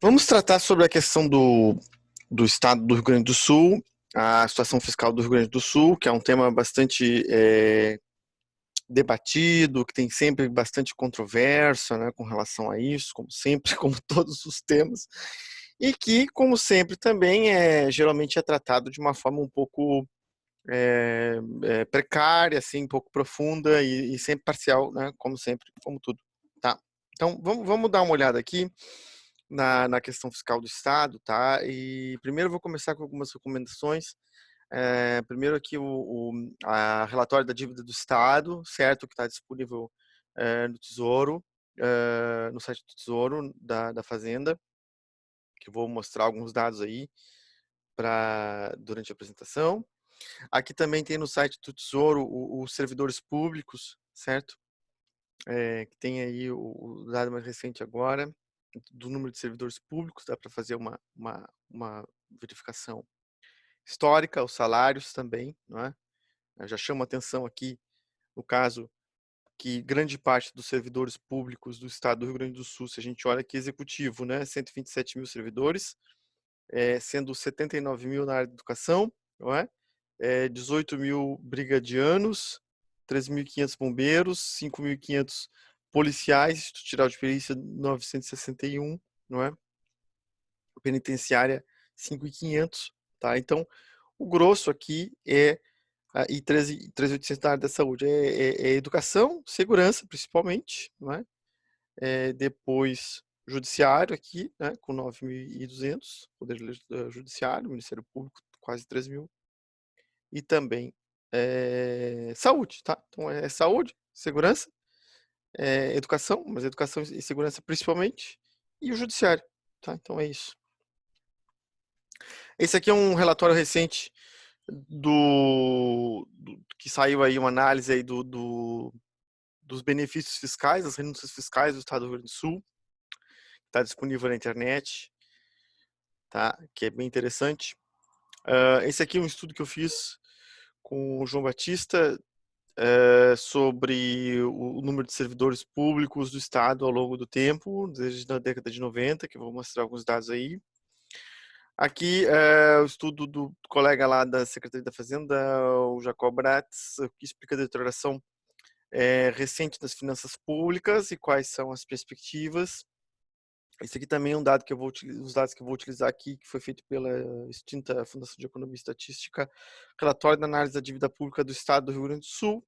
Vamos tratar sobre a questão do estado do Rio Grande do Sul, a situação fiscal do Rio Grande do Sul, que é um tema bastante debatido, que tem sempre bastante controvérsia, né, com relação a isso, como sempre, como todos os temas, e que, como sempre, também geralmente é tratado de uma forma um pouco precária, assim, um pouco profunda e sempre parcial, né, como sempre, como tudo. Tá? Então, vamos dar uma olhada aqui na questão fiscal do Estado, tá? E primeiro eu vou começar com algumas recomendações. Primeiro aqui a relatório da dívida do Estado, certo? Que está disponível no Tesouro, no site do Tesouro da Fazenda, que eu vou mostrar alguns dados aí durante a apresentação. Aqui também tem no site do Tesouro os servidores públicos, certo? Que tem aí o dado mais recente agora, do número de servidores públicos, dá para fazer uma verificação histórica, os salários também, não é? Eu já chamo a atenção aqui, no caso, que grande parte dos servidores públicos do estado do Rio Grande do Sul, se a gente olha aqui executivo, né, 127 mil servidores, sendo 79 mil na área de educação, não é? 18 mil brigadianos, 3.500 bombeiros, 5.500 policiais, Instituto Geral de Perícia 961, não é? Penitenciária 5.500, tá? Então, o grosso aqui e 13.800 na área da saúde, educação, segurança, principalmente, não é? Depois, judiciário aqui, né, com 9.200, Poder Judiciário, Ministério Público, quase 3.000, e também saúde, tá? Então, saúde, segurança, educação, mas educação e segurança principalmente, e o judiciário, tá? Então, é isso. Esse aqui é um relatório recente que saiu aí, uma análise aí dos benefícios fiscais, das renúncias fiscais do Estado do Rio Grande do Sul. Está disponível na internet, tá? Que é bem interessante. Esse aqui é um estudo que eu fiz com o João Batista sobre o número de servidores públicos do Estado ao longo do tempo, desde a década de 90, que eu vou mostrar alguns dados aí. Aqui o estudo do colega lá da Secretaria da Fazenda, o Jacob Bratz, que explica a deterioração recente das finanças públicas e quais são as perspectivas. Esse aqui também é um dado que eu vou os dados que eu vou utilizar aqui, que foi feito pela extinta Fundação de Economia e Estatística, relatório da análise da dívida pública do Estado do Rio Grande do Sul,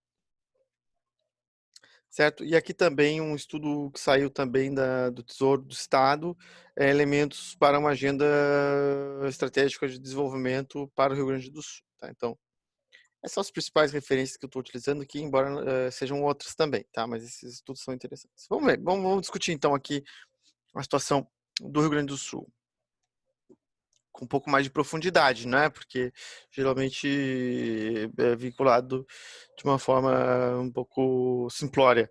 certo? E aqui também um estudo que saiu também do Tesouro do Estado, elementos para uma agenda estratégica de desenvolvimento para o Rio Grande do Sul, tá? Então, essas são as principais referências que eu estou utilizando aqui, embora sejam outras também, tá? Mas esses estudos são interessantes. Vamos ver, vamos discutir então aqui a situação do Rio Grande do Sul com um pouco mais de profundidade, né? Porque geralmente é vinculado de uma forma um pouco simplória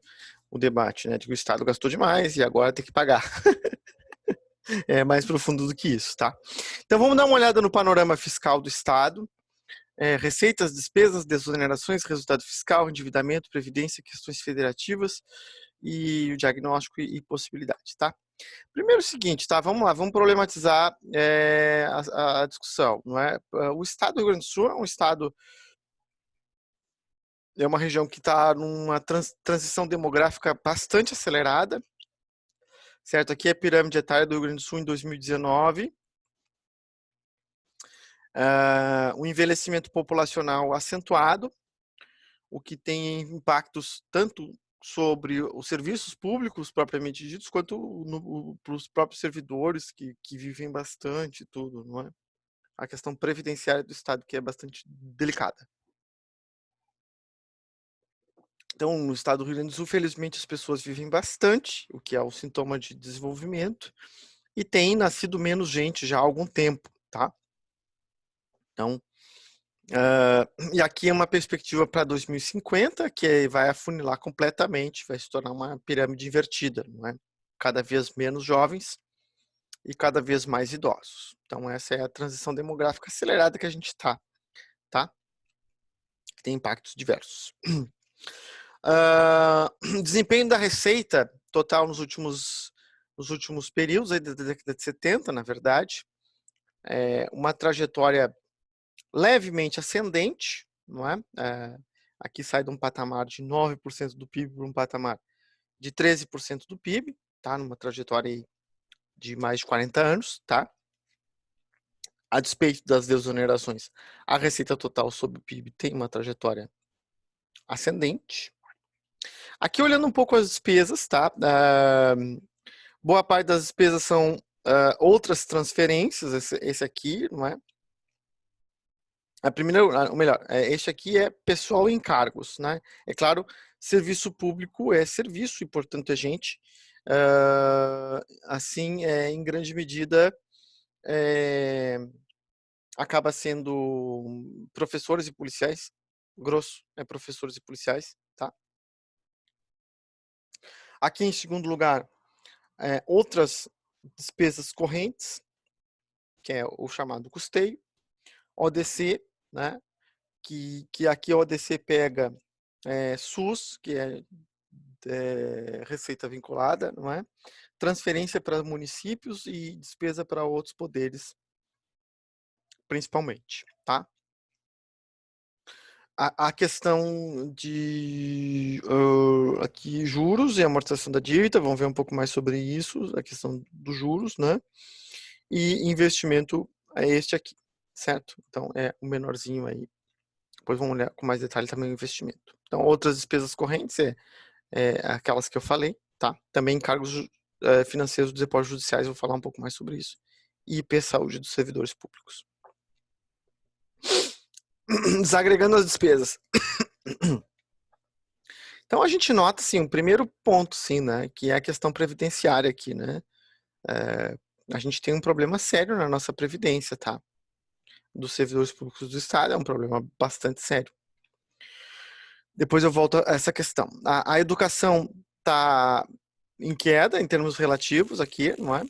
o debate, né? De que o Estado gastou demais e agora tem que pagar. É mais profundo do que isso, tá? Então vamos dar uma olhada no panorama fiscal do Estado. Receitas, despesas, desonerações, resultado fiscal, endividamento, previdência, questões federativas e o diagnóstico e possibilidade, tá? Primeiro o seguinte, tá? Vamos lá, vamos problematizar a discussão, não é? O estado do Rio Grande do Sul é um estado, é uma região que está numa transição demográfica bastante acelerada, certo? Aqui é a pirâmide etária do Rio Grande do Sul em 2019. O envelhecimento populacional acentuado, o que tem impactos tanto sobre os serviços públicos propriamente ditos, quanto para os próprios servidores que vivem bastante, tudo, não é? A questão previdenciária do Estado, que é bastante delicada. Então, no estado do Rio Grande do Sul, felizmente, as pessoas vivem bastante, o que é um sintoma de desenvolvimento, e tem nascido menos gente já há algum tempo, tá? Então, e aqui é uma perspectiva para 2050, que vai afunilar completamente, vai se tornar uma pirâmide invertida, não é? Cada vez menos jovens e cada vez mais idosos. Então, essa é a transição demográfica acelerada que a gente está, tá? Que tem impactos diversos. Desempenho da receita total nos últimos nos últimos períodos, aí da década de 70, na verdade, uma trajetória levemente ascendente, não é? Aqui sai de um patamar de 9% do PIB para um patamar de 13% do PIB, tá? Numa trajetória aí de mais de 40 anos, tá? A despeito das desonerações, a receita total sobre o PIB tem uma trajetória ascendente. Aqui olhando um pouco as despesas, tá? Boa parte das despesas são outras transferências, esse aqui, não é? A primeira, ou melhor, este aqui é pessoal e encargos, né? É claro, serviço público é serviço e, portanto, a gente, assim, em grande medida, acaba sendo professores e policiais, grosso, professores e policiais, tá? Aqui, em segundo lugar, outras despesas correntes, que é o chamado custeio, ODC, né? Que aqui a ODC pega SUS, que é receita vinculada, não é? Transferência para municípios e despesa para outros poderes, principalmente, tá? A questão de aqui juros e amortização da dívida, vamos ver um pouco mais sobre isso, a questão dos juros, né? E investimento é este aqui, certo? Então é o menorzinho aí. Depois vamos olhar com mais detalhe também o investimento. Então outras despesas correntes aquelas que eu falei, tá? Também encargos financeiros dos depósitos judiciais, vou falar um pouco mais sobre isso. E IP Saúde dos servidores públicos. Desagregando as despesas. Então a gente nota, assim, um primeiro ponto, sim, né, que é a questão previdenciária aqui, né? A gente tem um problema sério na nossa previdência, tá? Dos servidores públicos do Estado, é um problema bastante sério. Depois eu volto a essa questão. A educação está em queda em termos relativos aqui, não é?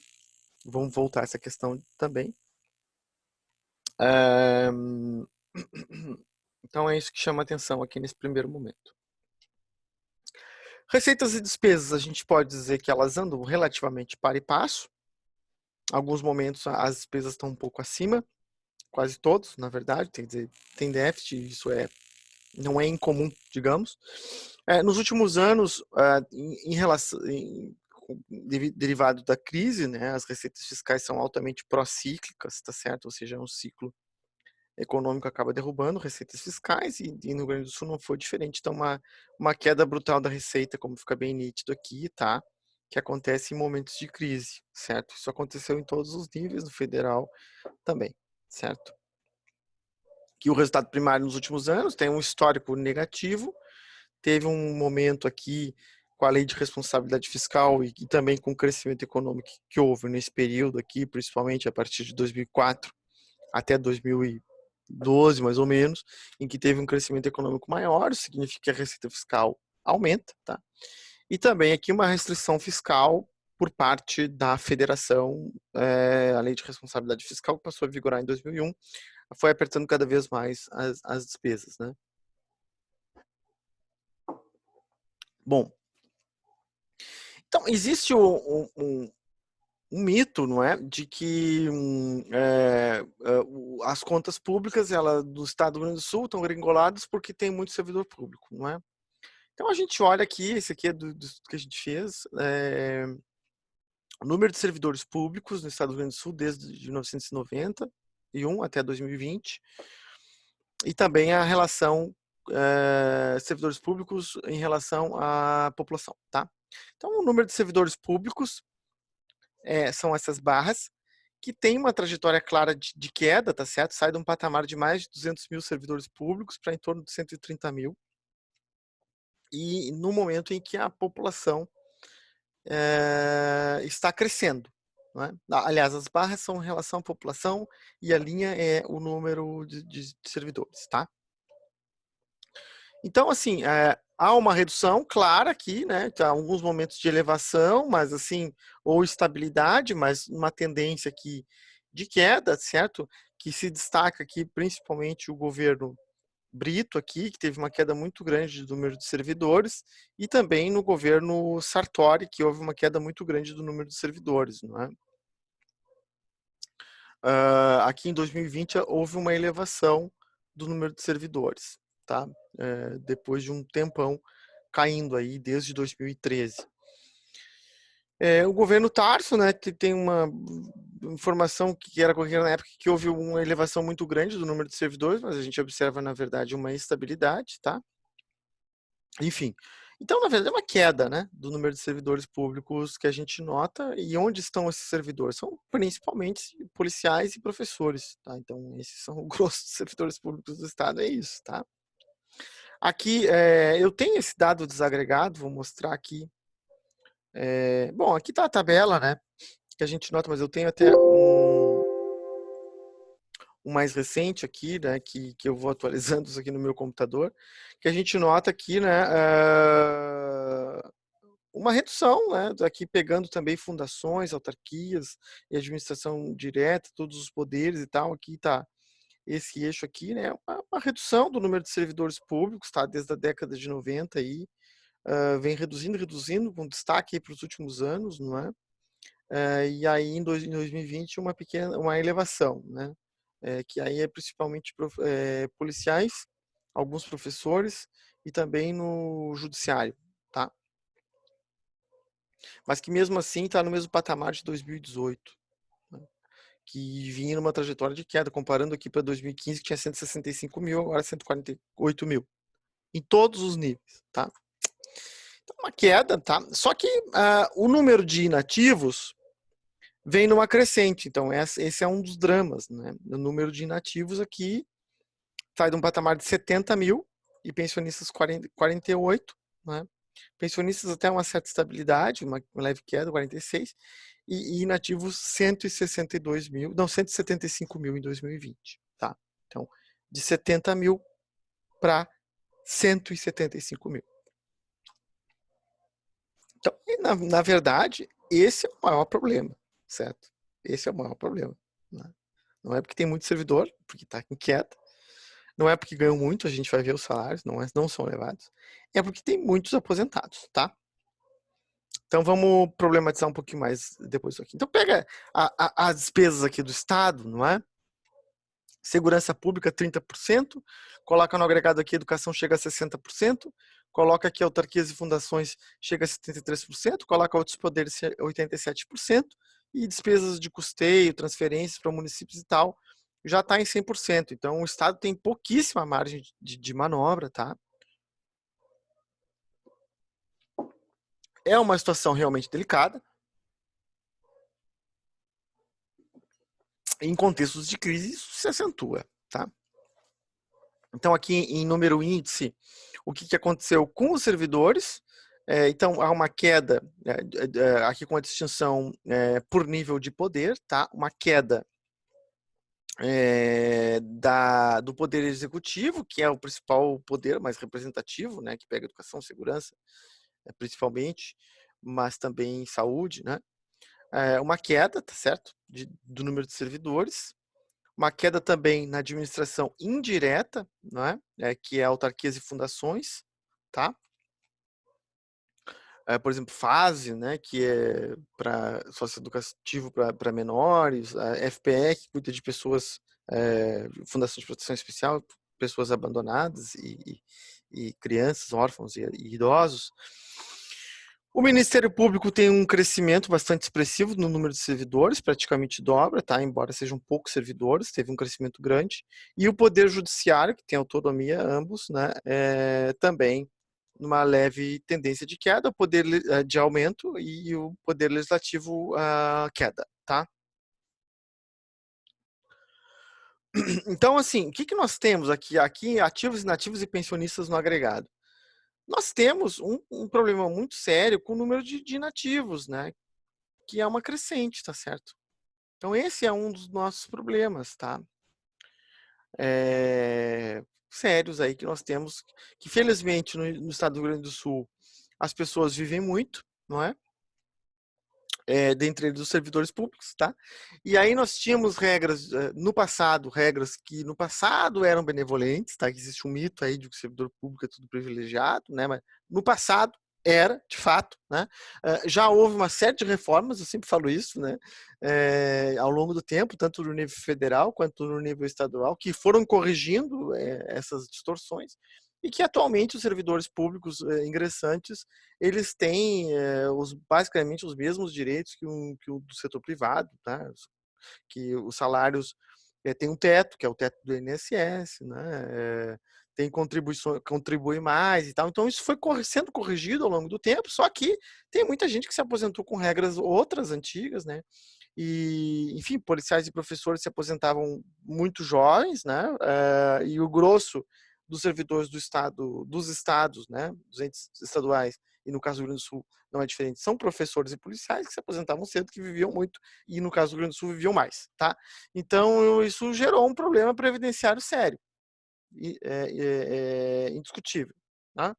Vamos voltar a essa questão também. Então é isso que chama atenção aqui nesse primeiro momento. Receitas e despesas, a gente pode dizer que elas andam relativamente par e passo. Alguns momentos as despesas estão um pouco acima, quase todos, na verdade, tem déficit, isso não é incomum, digamos. Nos últimos anos, em relação, derivado da crise, né, as receitas fiscais são altamente procíclicas, tá certo? Ou seja, é um ciclo econômico acaba derrubando receitas fiscais e no Rio Grande do Sul não foi diferente. Então, uma queda brutal da receita, como fica bem nítido aqui, tá? Que acontece em momentos de crise, certo? Isso aconteceu em todos os níveis, no federal também, certo? Que o resultado primário nos últimos anos tem um histórico negativo, teve um momento aqui com a lei de responsabilidade fiscal e também com o crescimento econômico que houve nesse período aqui, principalmente a partir de 2004 até 2012, mais ou menos, em que teve um crescimento econômico maior, isso significa que a receita fiscal aumenta, tá? E também aqui uma restrição fiscal por parte da federação, a lei de responsabilidade fiscal que passou a vigorar em 2001, foi apertando cada vez mais as despesas, né? Bom, então existe um mito, não é, de que as contas públicas do Estado do Rio Grande do Sul estão gringoladas porque tem muito servidor público, não é? Então a gente olha aqui, esse aqui é do que a gente fez, o número de servidores públicos no Estado do Rio Grande do Sul desde 1991 até 2020 e também a relação servidores públicos em relação à população, tá? Então o número de servidores públicos são essas barras, que tem uma trajetória clara de queda, tá certo? Sai de um patamar de mais de 200 mil servidores públicos para em torno de 130 mil. E no momento em que a população está crescendo. Não é? Aliás, as barras são em relação à população e a linha é o número de servidores, tá? Então, assim, há uma redução clara aqui, né? Tá, alguns momentos de elevação, mas assim, ou estabilidade, mas uma tendência aqui de queda, certo? Que se destaca aqui principalmente o governo Brito aqui, que teve uma queda muito grande do número de servidores, e também no governo Sartori, que houve uma queda muito grande do número de servidores, não é? Aqui em 2020 houve uma elevação do número de servidores, tá? Depois de um tempão caindo aí desde 2013. O governo Tarso, né, que tem uma informação que era corriqueira na época, que houve uma elevação muito grande do número de servidores, mas a gente observa, na verdade, uma estabilidade, tá? Enfim, então, na verdade, é uma queda, né, do número de servidores públicos que a gente nota. E onde estão esses servidores? São principalmente policiais e professores, tá? Então, esses são o grosso dos servidores públicos do Estado, é isso, tá? Aqui, eu tenho esse dado desagregado, vou mostrar aqui. Bom, aqui tá a tabela, né, que a gente nota, mas eu tenho até um mais recente aqui, né, que eu vou atualizando isso aqui no meu computador, que a gente nota aqui, né, uma redução, né, aqui pegando também fundações, autarquias e administração direta, todos os poderes e tal. Aqui está esse eixo aqui, né, uma redução do número de servidores públicos, tá, desde a década de 90 aí, vem reduzindo, com destaque para os últimos anos, não é? E aí em 2020 uma elevação, né? Que aí é principalmente policiais, alguns professores e também no judiciário, tá? Mas que mesmo assim está no mesmo patamar de 2018, né? Que vinha numa trajetória de queda, comparando aqui para 2015, que tinha 165 mil, agora 148 mil, em todos os níveis, tá? Então, uma queda, tá? Só que o número de inativos vem numa crescente. Então, esse é um dos dramas, né? O número de inativos aqui sai de um patamar de 70 mil e pensionistas 48, né? Pensionistas até uma certa estabilidade, uma leve queda, 46, e inativos 162 mil, não, 175 mil em 2020, tá? Então, de 70 mil para 175 mil. Então, na verdade, esse é o maior problema, certo? Esse é o maior problema, né? Não é porque tem muito servidor, porque está inquieta. Não é porque ganham muito, a gente vai ver os salários, não são elevados. É porque tem muitos aposentados, tá? Então vamos problematizar um pouquinho mais depois isso aqui. Então pega as despesas aqui do Estado, não é? Segurança pública 30%, coloca no agregado aqui educação chega a 60%, coloca aqui autarquias e fundações chega a 73%, coloca outros poderes 87%, e despesas de custeio, transferências para municípios e tal, já está em 100%. Então o Estado tem pouquíssima margem de manobra, tá? É uma situação realmente delicada. Em contextos de crise, isso se acentua, tá? Então, aqui em número índice, o que aconteceu com os servidores? Então, há uma queda, aqui com a distinção por nível de poder, tá? Uma queda do poder executivo, que é o principal poder mais representativo, né? Que pega educação, segurança, principalmente, mas também saúde, né? Uma queda, tá certo? Do número de servidores. Uma queda também na administração indireta, né? Que é autarquias e fundações, tá? Por exemplo, FASE, né? Que é para socioeducativo para menores, a FPE, que cuida de pessoas, Fundação de Proteção Especial, pessoas abandonadas e crianças, órfãos e idosos. O Ministério Público tem um crescimento bastante expressivo no número de servidores, praticamente dobra, tá? Embora sejam poucos servidores, teve um crescimento grande. E o Poder Judiciário, que tem autonomia, ambos, né? Também numa leve tendência de queda, o Poder de aumento e o Poder Legislativo queda, tá? Então, assim, o que nós temos aqui? Aqui, ativos, inativos e pensionistas no agregado. Nós temos um problema muito sério com o número de inativos, né? Que é uma crescente, tá certo? Então, esse é um dos nossos problemas, tá? Sérios aí que nós temos, que felizmente no estado do Rio Grande do Sul as pessoas vivem muito, não é? dentre eles os servidores públicos, tá? E aí nós tínhamos regras, no passado, regras que no passado eram benevolentes, tá? Que existe um mito aí de que o servidor público é tudo privilegiado, né? Mas no passado era, de fato, né? Já houve uma série de reformas, eu sempre falo isso, né? Ao longo do tempo, tanto no nível federal quanto no nível estadual, que foram corrigindo essas distorções e que atualmente os servidores públicos ingressantes eles têm basicamente os mesmos direitos que o do setor privado, tá? Que os salários têm um teto, que é o teto do INSS, né? Tem contribuição, contribui mais e tal. Então isso foi sendo corrigido ao longo do tempo, só que tem muita gente que se aposentou com regras outras antigas, né? E, enfim, policiais e professores se aposentavam muito jovens, né? E o grosso dos servidores do estado, dos estados, né? Dos entes estaduais, e no caso do Rio Grande do Sul não é diferente, são professores e policiais que se aposentavam cedo, que viviam muito, e no caso do Rio Grande do Sul viviam mais, tá? Então isso gerou um problema previdenciário sério, indiscutível, tá?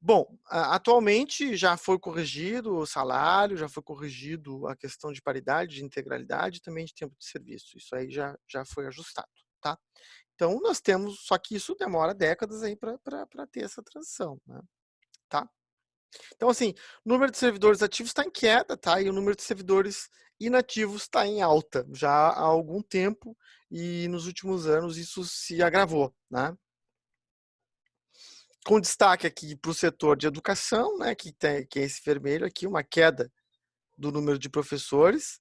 Bom, atualmente já foi corrigido o salário, já foi corrigido a questão de paridade, de integralidade e também de tempo de serviço. Isso aí já foi ajustado, tá? Então nós temos, só que isso demora décadas aí para ter essa transição, né? Tá? Então assim, o número de servidores ativos está em queda, tá? E o número de servidores inativos está em alta já há algum tempo e nos últimos anos isso se agravou, né? Com destaque aqui para o setor de educação, né, que é esse vermelho aqui, uma queda do número de professores,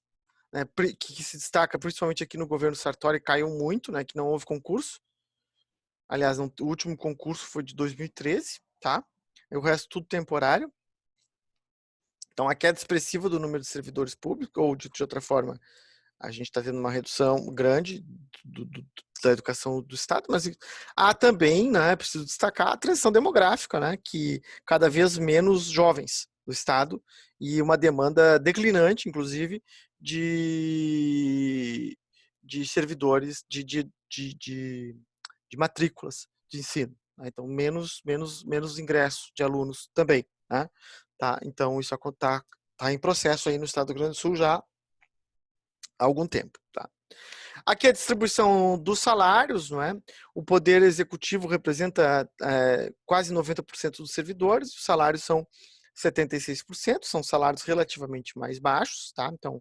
né, que se destaca principalmente aqui no governo Sartori, caiu muito, né, que não houve concurso. Aliás, o último concurso foi de 2013, tá? E o resto tudo temporário. Então, a queda expressiva do número de servidores públicos, ou de outra forma, a gente está tendo uma redução grande da educação do Estado, mas há também, né, preciso destacar, a transição demográfica, né, que cada vez menos jovens do Estado e uma demanda declinante, inclusive, de servidores, de matrículas de ensino. Né? Então, menos ingresso de alunos também. Né? Tá? Então, isso está em processo aí no Estado do Rio Grande do Sul já há algum tempo. Tá? Aqui a distribuição dos salários, não é? O poder executivo representa quase 90% dos servidores, os salários são 76%, são salários relativamente mais baixos, tá? Então,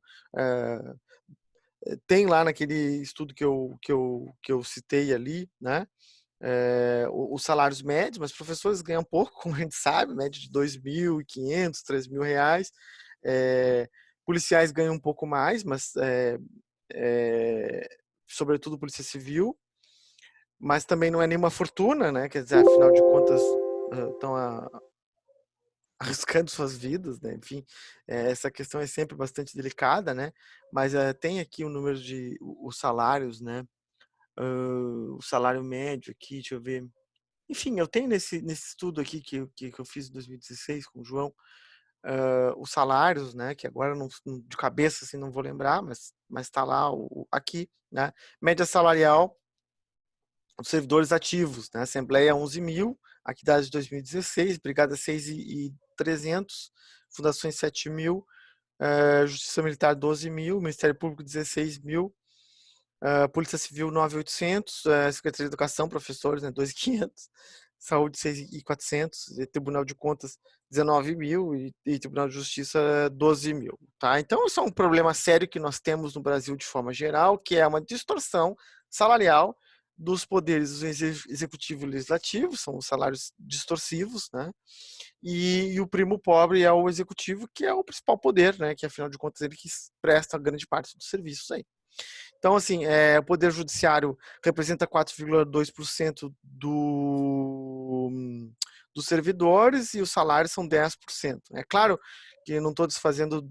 tem lá naquele estudo que eu citei ali, né? Os salários médios, mas professores ganham pouco, como a gente sabe, média de R$ 2.500, R$ 3.000. Policiais ganham um pouco mais, mas sobretudo Polícia Civil, mas também não é nenhuma fortuna, né? Quer dizer, afinal de contas, estão arriscando suas vidas, né? Enfim, essa questão é sempre bastante delicada, né? Mas tem aqui o número de os salários, né? O salário médio aqui, deixa eu ver. Enfim, eu tenho nesse estudo aqui que eu fiz em 2016 com o João, os salários, né? Que agora não, de cabeça assim não vou lembrar, mas está lá aqui, né? Média salarial dos servidores ativos, né? Assembleia 11.000, Aquidade 2016, Brigada 6.300, Fundações 7.000, Justiça Militar 12.000, Ministério Público 16.000, Polícia Civil 9.800, Secretaria de Educação, professores, né, 2.500, Saúde 6.400, Tribunal de Contas 19.000 e Tribunal de Justiça 12.000. Tá? Então, isso é um problema sério que nós temos no Brasil de forma geral, que é uma distorção salarial dos poderes executivo e legislativo, são os salários distorsivos, né? E o primo pobre é o executivo, que é o principal poder, né? Que afinal de contas ele que presta grande parte dos serviços aí. Então, assim, o Poder Judiciário representa 4,2% dos servidores e os salários são 10%. É claro que eu não estou desfazendo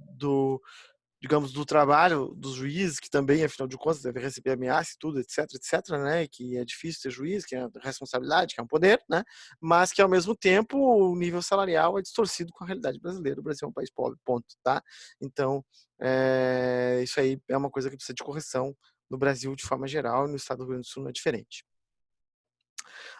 digamos, do trabalho dos juízes, que também, afinal de contas, deve receber ameaça e tudo, etc, etc, né? Que é difícil ser juiz, que é responsabilidade, que é um poder, né? Mas que, ao mesmo tempo, o nível salarial é distorcido com a realidade brasileira. O Brasil é um país pobre, ponto, tá? Então, isso aí é uma coisa que precisa de correção no Brasil de forma geral e no estado do Rio Grande do Sul não é diferente.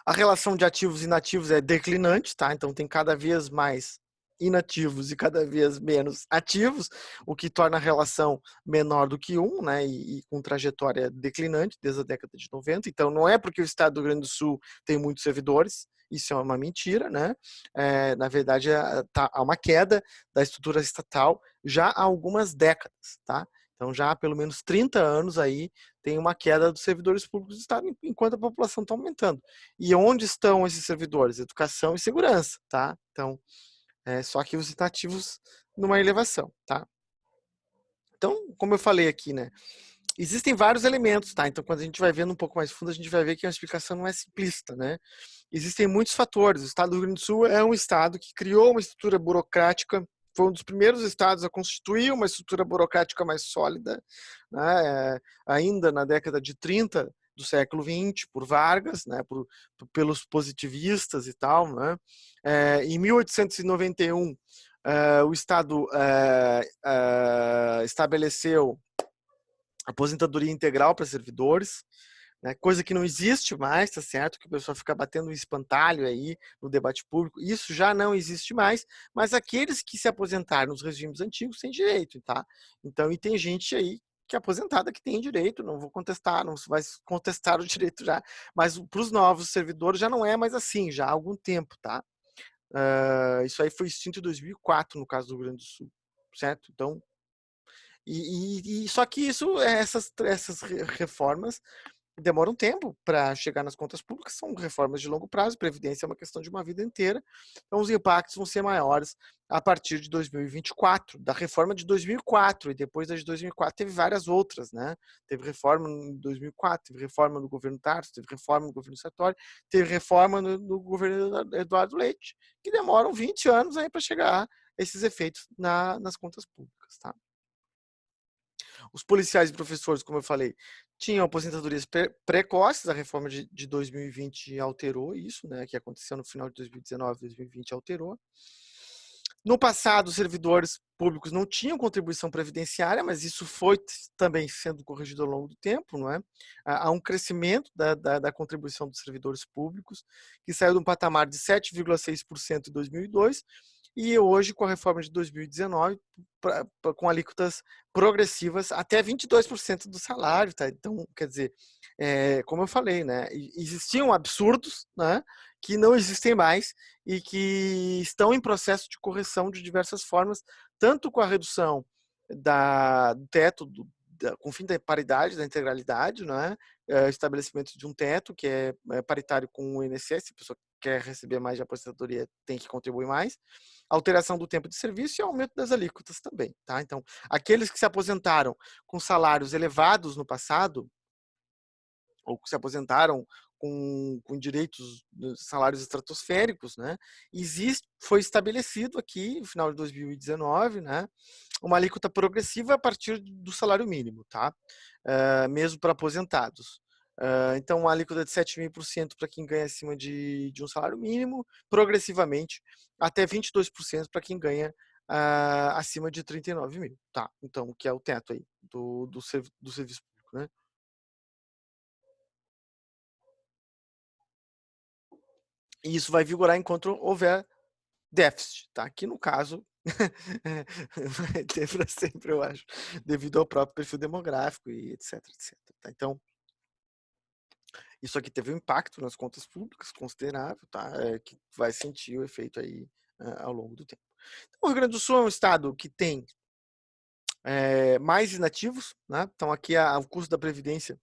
A relação de ativos e inativos é declinante, tá? Então tem cada vez mais inativos e cada vez menos ativos, o que torna a relação menor do que 1, né, e com trajetória declinante desde a década de 90. Então, não é porque o estado do Rio Grande do Sul tem muitos servidores, isso é uma mentira, né? Na verdade, há uma queda da estrutura estatal já há algumas décadas, tá? Então, já há pelo menos 30 anos aí tem uma queda dos servidores públicos do Estado, enquanto a população está aumentando. E onde estão esses servidores? Educação e segurança, tá? Então, só que os ativos numa elevação, tá? Então, como eu falei aqui, né? Existem vários elementos, tá? Então, quando a gente vai vendo um pouco mais fundo, a gente vai ver que a explicação não é simplista, né? Existem muitos fatores. O estado do Rio Grande do Sul é um estado que criou uma estrutura burocrática, foi um dos primeiros estados a constituir uma estrutura burocrática mais sólida, né? Ainda na década de 30 do século XX, por Vargas, né? Pelos positivistas e tal, né? Em 1891, o Estado estabeleceu aposentadoria integral para servidores, né, coisa que não existe mais, tá certo? Que o pessoal fica batendo um espantalho aí no debate público. Isso já não existe mais, mas aqueles que se aposentaram nos regimes antigos têm direito, tá? Então, e tem gente aí que é aposentada que tem direito, não vou contestar, não vai contestar o direito já, mas para os novos servidores já não é mais assim, já há algum tempo, tá? Isso aí foi extinto em 2004, no caso do Rio Grande do Sul, certo? Então, só que essas reformas demoram um tempo para chegar nas contas públicas, são reformas de longo prazo, previdência é uma questão de uma vida inteira, então os impactos vão ser maiores a partir de 2024, da reforma de 2004, e depois da de 2004 teve várias outras, né? Teve reforma em 2004, teve reforma no governo Tarso, teve reforma no governo Sartori, teve reforma no governo Eduardo Leite, que demoram 20 anos aí para chegar esses efeitos nas contas públicas, tá? Os policiais e professores, como eu falei, tinham aposentadorias precoces, a reforma de 2020 alterou isso, né, que aconteceu no final de 2019, 2020 alterou. No passado, os servidores públicos não tinham contribuição previdenciária, mas isso foi também sendo corrigido ao longo do tempo, não é? Há um crescimento da contribuição dos servidores públicos, que saiu de um patamar de 7,6% em 2002 e hoje, com a reforma de 2019, com alíquotas progressivas até 22% do salário, tá? Então, quer dizer, como eu falei, né? Existiam absurdos, né? Que não existem mais e que estão em processo de correção de diversas formas, tanto com a redução do teto, com o fim da paridade, da integralidade, né? Estabelecimento de um teto que é paritário com o INSS, se a pessoa quer receber mais de aposentadoria tem que contribuir mais, alteração do tempo de serviço e aumento das alíquotas também, tá? Então, aqueles que se aposentaram com salários elevados no passado, ou que se aposentaram com direitos, salários estratosféricos, né? Foi estabelecido aqui, no final de 2019, né? Uma alíquota progressiva a partir do salário mínimo, tá? Mesmo para aposentados. Então, uma alíquota de 7,5% para quem ganha acima de um salário mínimo, progressivamente até 22% para quem ganha acima de 39 mil, tá? Então, que é o teto aí do serviço público, né? E isso vai vigorar enquanto houver déficit, tá? Que no caso vai ter para sempre, eu acho, devido ao próprio perfil demográfico e etc, etc. Tá? Então, isso aqui teve um impacto nas contas públicas considerável, tá? Que vai sentir o efeito aí ao longo do tempo. Então, o Rio Grande do Sul é um estado que tem mais inativos, né? Então, aqui o custo da Previdência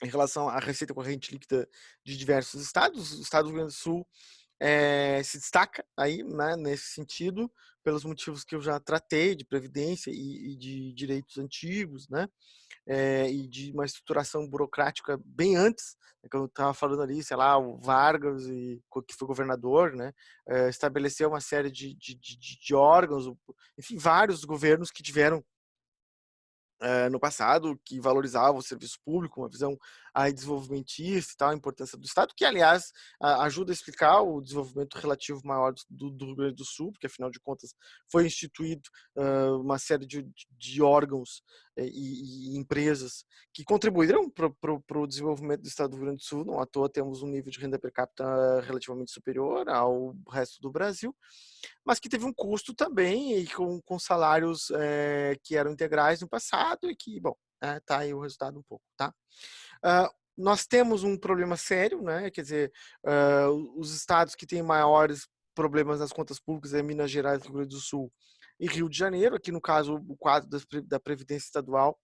em relação à receita corrente líquida de diversos estados. O estado do Rio Grande do Sul se destaca aí, né, nesse sentido, pelos motivos que eu já tratei, de previdência e de direitos antigos, né, e de uma estruturação burocrática bem antes, né, que eu estava falando ali, sei lá, o Vargas, que foi governador, né, estabeleceu uma série de órgãos, enfim, vários governos que tiveram no passado, que valorizava o serviço público, uma visão aí desenvolvimentista e tal, a importância do Estado, que, aliás, ajuda a explicar o desenvolvimento relativo maior do Rio Grande do Sul, porque, afinal de contas, foi instituído uma série de órgãos e empresas que contribuíram para o desenvolvimento do Estado do Rio Grande do Sul. Não à toa temos um nível de renda per capita relativamente superior ao resto do Brasil, mas que teve um custo também, e com salários que eram integrais no passado e que, bom, tá aí o resultado um pouco, tá? Nós temos um problema sério, né? Quer dizer, os estados que têm maiores problemas nas contas públicas é Minas Gerais, Rio Grande do Sul e Rio de Janeiro. Aqui, no caso, o quadro da Previdência Estadual,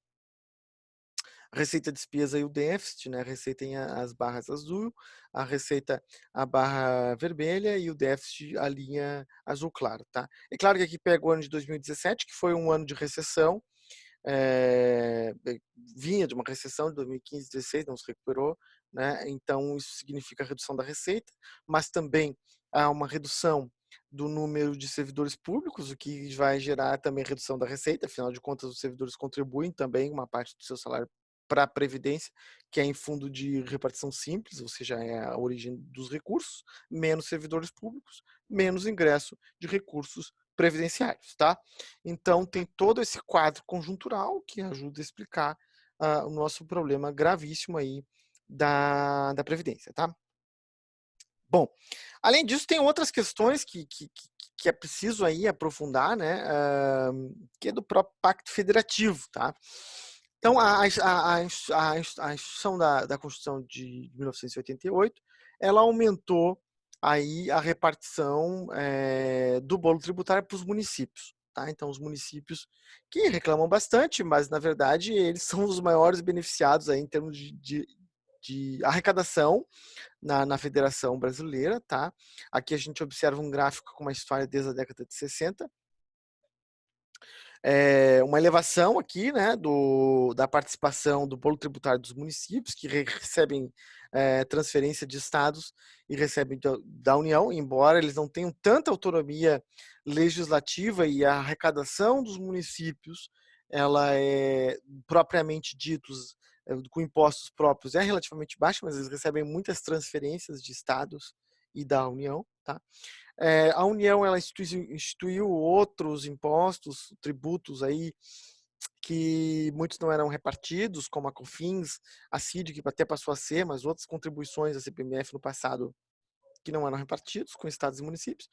a receita, despesa e o déficit, né? A receita tem as barras azul, a receita a barra vermelha e o déficit a linha azul claro, tá? É claro que aqui pega o ano de 2017, que foi um ano de recessão, é, vinha de uma recessão de 2015, 2016, não se recuperou, né? Então isso significa redução da receita, mas também há uma redução do número de servidores públicos, o que vai gerar também redução da receita. Afinal de contas, os servidores contribuem também uma parte do seu salário para a Previdência, que é em fundo de repartição simples, ou seja, é a origem dos recursos, menos servidores públicos, menos ingresso de recursos previdenciários, tá? Então, tem todo esse quadro conjuntural que ajuda a explicar o nosso problema gravíssimo aí da Previdência, tá? Bom, além disso, tem outras questões que é preciso aí aprofundar, né? Que é do próprio Pacto Federativo, tá? Então, a instituição da Constituição de 1988, ela aumentou aí a repartição do bolo tributário para os municípios, tá? Então, os municípios que reclamam bastante, mas, na verdade, eles são os maiores beneficiados aí em termos de arrecadação na Federação Brasileira, tá? Aqui a gente observa um gráfico com uma história desde a década de 60, uma elevação aqui, né, da participação do bolo tributário dos municípios, que recebem transferência de estados e recebem da União, embora eles não tenham tanta autonomia legislativa, e a arrecadação dos municípios, ela é propriamente ditos com impostos próprios, é relativamente baixa, mas eles recebem muitas transferências de estados e da União, tá? A União, ela instituiu outros impostos, tributos aí, que muitos não eram repartidos, como a COFINS, a CID, que até passou a ser, mas outras contribuições da CPMF no passado que não eram repartidos com estados e municípios.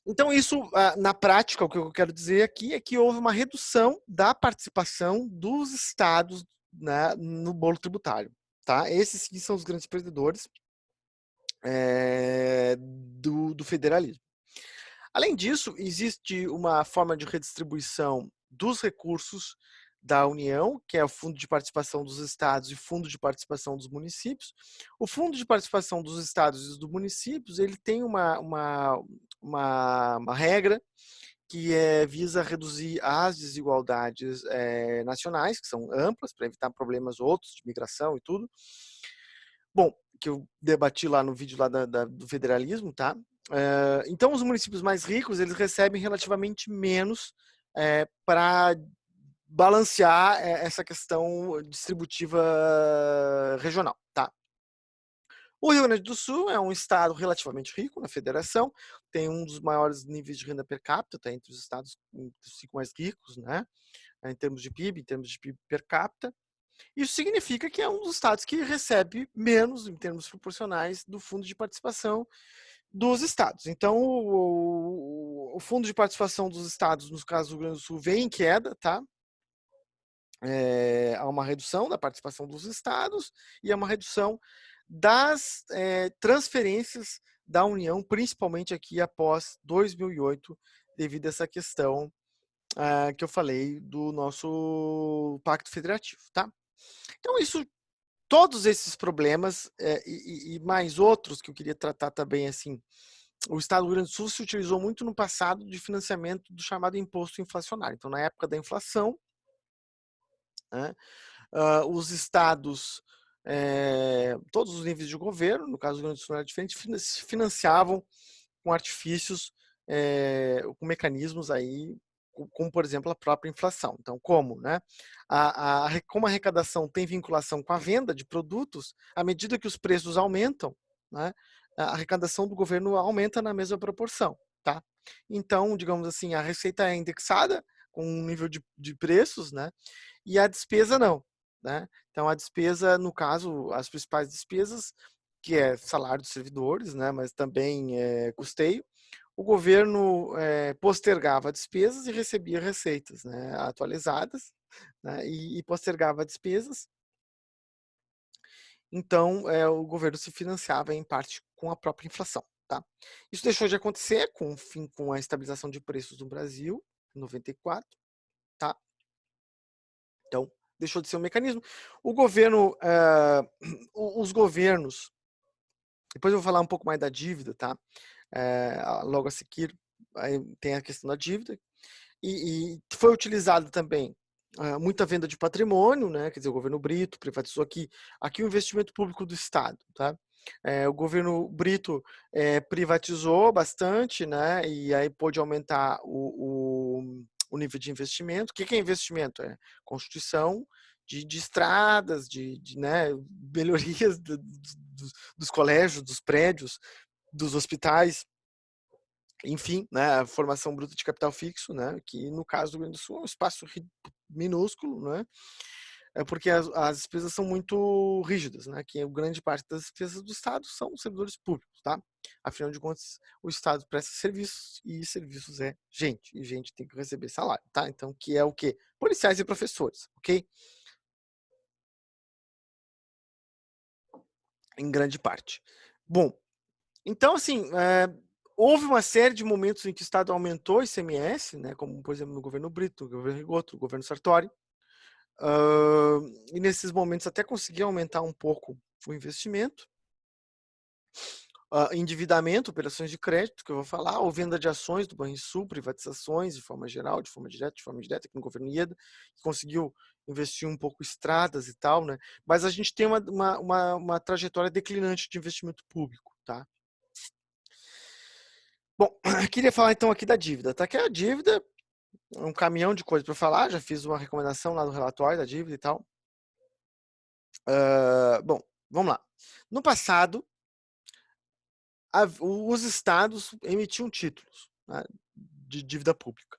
Então, isso, na prática, o que eu quero dizer aqui é que houve uma redução da participação dos estados, né, no bolo tributário, tá? Esses sim são os grandes perdedores do federalismo. Além disso, existe uma forma de redistribuição dos recursos da União, que é o Fundo de Participação dos Estados e Fundo de Participação dos Municípios. O Fundo de Participação dos Estados e dos Municípios, ele tem uma regra que visa reduzir as desigualdades nacionais, que são amplas, para evitar problemas outros de migração e tudo. Bom, que eu debati lá no vídeo lá do federalismo, tá? Então, os municípios mais ricos, eles recebem relativamente menos para balancear essa questão distributiva regional, tá? O Rio Grande do Sul é um estado relativamente rico na federação, tem um dos maiores níveis de renda per capita, tá entre os estados os 5 mais ricos, né? Em termos de PIB, em termos de PIB per capita. Isso significa que é um dos estados que recebe menos, em termos proporcionais, do fundo de participação dos estados. Então, o fundo de participação dos estados, no caso do Rio Grande do Sul, vem em queda, tá? Há uma redução da participação dos estados e há uma redução das transferências da União, principalmente aqui após 2008, devido a essa questão que eu falei do nosso Pacto Federativo, tá? Então, todos esses problemas e mais outros que eu queria tratar também, assim, o Estado do Rio Grande do Sul se utilizou muito no passado de financiamento do chamado imposto inflacionário. Então, na época da inflação, né, os estados, todos os níveis de governo, no caso do Rio Grande do Sul era diferente, financiavam com artifícios, com mecanismos aí como, por exemplo, a própria inflação. Então, como, né? Como a arrecadação tem vinculação com a venda de produtos, à medida que os preços aumentam, né, a arrecadação do governo aumenta na mesma proporção, tá? Então, digamos assim, a receita é indexada com um nível de preços, né? E a despesa não, né? Então, a despesa, no caso, as principais despesas, que é salário dos servidores, né? Mas também custeio, o governo postergava despesas e recebia receitas, né, atualizadas, né, e postergava despesas. Então, o governo se financiava em parte com a própria inflação. Tá? Isso deixou de acontecer com a estabilização de preços no Brasil, em 94. Tá? Então, deixou de ser um mecanismo. O governo, os governos, depois eu vou falar um pouco mais da dívida, tá? Logo a seguir, aí tem a questão da dívida, e foi utilizado também muita venda de patrimônio, né? Quer dizer, o governo Brito privatizou aqui o investimento público do Estado, tá? O governo Brito privatizou bastante, né? E aí pôde aumentar o nível de investimento. O que é investimento? É construção de estradas, né, melhorias dos colégios, dos prédios, dos hospitais, enfim, né, a formação bruta de capital fixo, né, que no caso do Rio Grande do Sul é um espaço minúsculo, né, porque as despesas são muito rígidas, né, que grande parte das despesas do Estado são os servidores públicos, tá? Afinal de contas, o Estado presta serviços e serviços é gente, e gente tem que receber salário, tá? Então, que é o quê? Policiais e professores, ok? Em grande parte. Bom, então, assim, houve uma série de momentos em que o Estado aumentou o ICMS, né, como, por exemplo, no governo Brito, no governo Rigoto, no governo Sartori, e nesses momentos até conseguiu aumentar um pouco o investimento, endividamento, operações de crédito, que eu vou falar, ou venda de ações do Banrisul, privatizações de forma geral, de forma indireta, aqui no governo Ieda, que conseguiu investir um pouco em estradas e tal, né? Mas a gente tem uma trajetória declinante de investimento público, tá? Bom, queria falar então aqui da dívida, tá? Que a dívida é um caminhão de coisa para falar, já fiz uma recomendação lá no relatório da dívida e tal. Bom, vamos lá. No passado, os estados emitiam títulos, né, de dívida pública.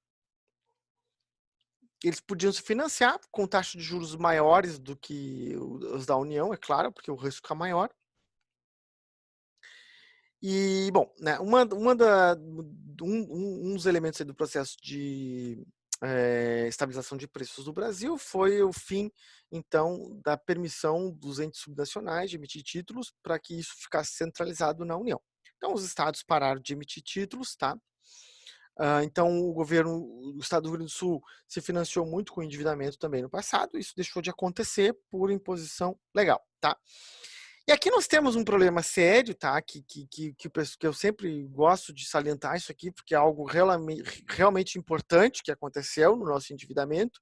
Eles podiam se financiar com taxas de juros maiores do que os da União, é claro, porque o risco fica maior. E, bom, né, um dos elementos aí do processo de estabilização de preços do Brasil foi o fim, então, da permissão dos entes subnacionais de emitir títulos para que isso ficasse centralizado na União. Então, os estados pararam de emitir títulos, tá? Então, o Estado do Rio Grande do Sul se financiou muito com endividamento também no passado, isso deixou de acontecer por imposição legal, tá? E aqui nós temos um problema sério, tá? Que eu sempre gosto de salientar isso aqui, porque é algo realmente importante que aconteceu no nosso endividamento.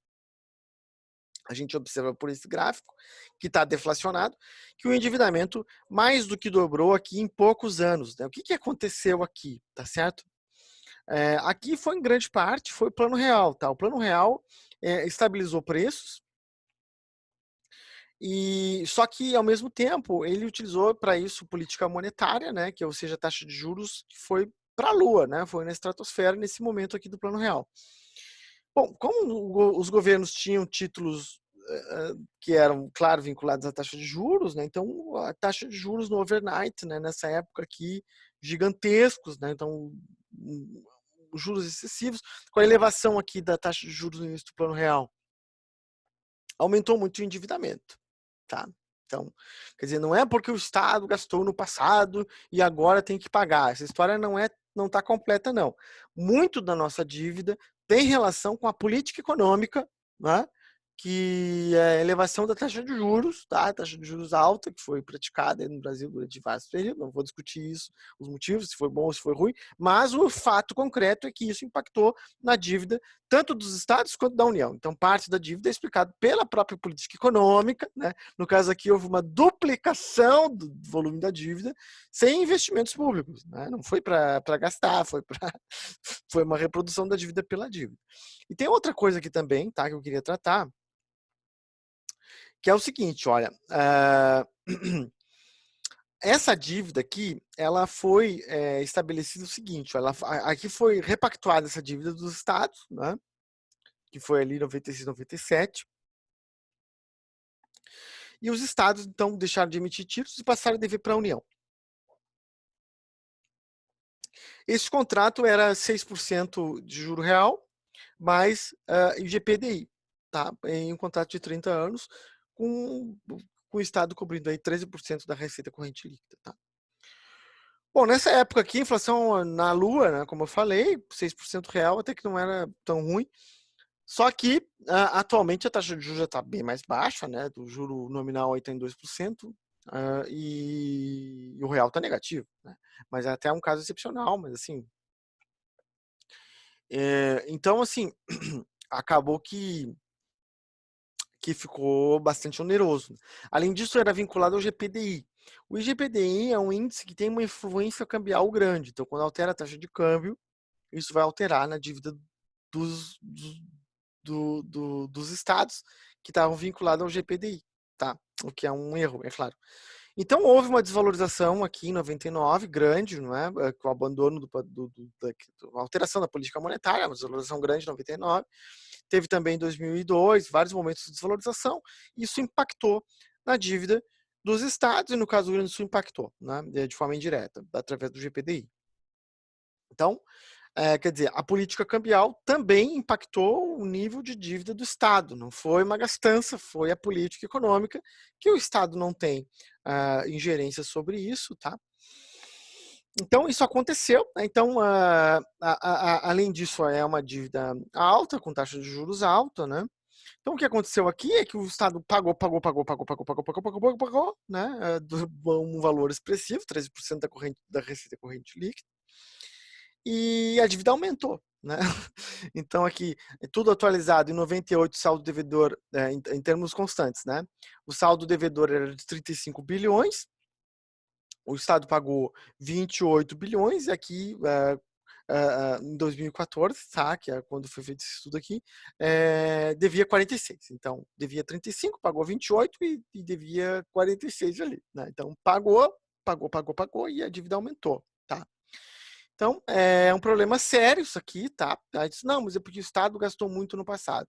A gente observa por esse gráfico, que está deflacionado, que o endividamento mais do que dobrou aqui em poucos anos, né? O que aconteceu aqui, tá certo? Aqui foi em grande parte, foi o Plano Real, tá? O Plano Real estabilizou preços, e só que ao mesmo tempo ele utilizou para isso política monetária, né, que ou seja, a taxa de juros que foi para a lua, né, foi na estratosfera nesse momento aqui do Plano Real. Bom, como os governos tinham títulos que eram, claro, vinculados à taxa de juros, né, então a taxa de juros no overnight, né, nessa época aqui, gigantescos, né, então juros excessivos, com a elevação aqui da taxa de juros no início do Plano Real, aumentou muito o endividamento. Tá? Então, quer dizer, não é porque o Estado gastou no passado e agora tem que pagar. Essa história não está completa, não. Muito da nossa dívida tem relação com a política econômica, né? Que é a elevação da taxa de juros, tá? A taxa de juros alta que foi praticada no Brasil durante vários períodos. Não vou discutir isso, os motivos, se foi bom ou se foi ruim, mas o fato concreto é que isso impactou na dívida tanto dos estados quanto da União. Então, parte da dívida é explicada pela própria política econômica, né? No caso aqui, houve uma duplicação do volume da dívida sem investimentos públicos, né? Não foi para gastar, foi uma reprodução da dívida pela dívida. E tem outra coisa aqui também, tá, que eu queria tratar, que é o seguinte, olha, essa dívida aqui, ela foi estabelecida o seguinte, aqui foi repactuada essa dívida dos estados, né? Que foi ali 96, 97. E os estados, então, deixaram de emitir títulos e passaram a dever para a União. Esse contrato era 6% de juro real, mais IGPDI, tá? Em um contrato de 30 anos, com o Estado cobrindo aí 13% da receita corrente líquida, tá? Bom, nessa época aqui, a inflação na lua, né, como eu falei, 6% real, até que não era tão ruim. Só que, atualmente, a taxa de juros já está bem mais baixa, né? O juro nominal está em 2%, e o real está negativo, né? Mas é até um caso excepcional, mas assim... então, assim, acabou que ficou bastante oneroso. Além disso, era vinculado ao GPDI. O IGPDI é um índice que tem uma influência cambial grande. Então, quando altera a taxa de câmbio, isso vai alterar na dívida dos estados que estavam vinculados ao GPDI, tá? O que é um erro, é claro. Então, houve uma desvalorização aqui em 99, grande, não é? Com o abandono da alteração da política monetária, uma desvalorização grande em 99. Teve também em 2002, vários momentos de desvalorização. Isso impactou na dívida dos estados, e no caso do Rio Grande do Sul impactou, né? De forma indireta, através do GPDI. Então, quer dizer, a política cambial também impactou o nível de dívida do Estado. Não foi uma gastança, foi a política econômica, que o Estado não tem ingerência sobre isso, tá? Então, isso aconteceu, né? Então, além disso, é uma dívida alta, com taxa de juros alta, né? Então, o que aconteceu aqui é que o Estado pagou, né? Um valor expressivo, 13% da receita corrente líquida, e a dívida aumentou, né? Então, aqui, tudo atualizado em 98, saldo devedor, em termos constantes, né? O saldo devedor era de 35 bilhões, o Estado pagou 28 bilhões, e aqui, em 2014, tá? Que é quando foi feito esse estudo aqui, devia 46. Então, devia 35, pagou 28 e devia 46 ali, né? Então, pagou, e a dívida aumentou, tá? Então, é um problema sério isso aqui, tá? Ela disse, não, mas é porque o Estado gastou muito no passado.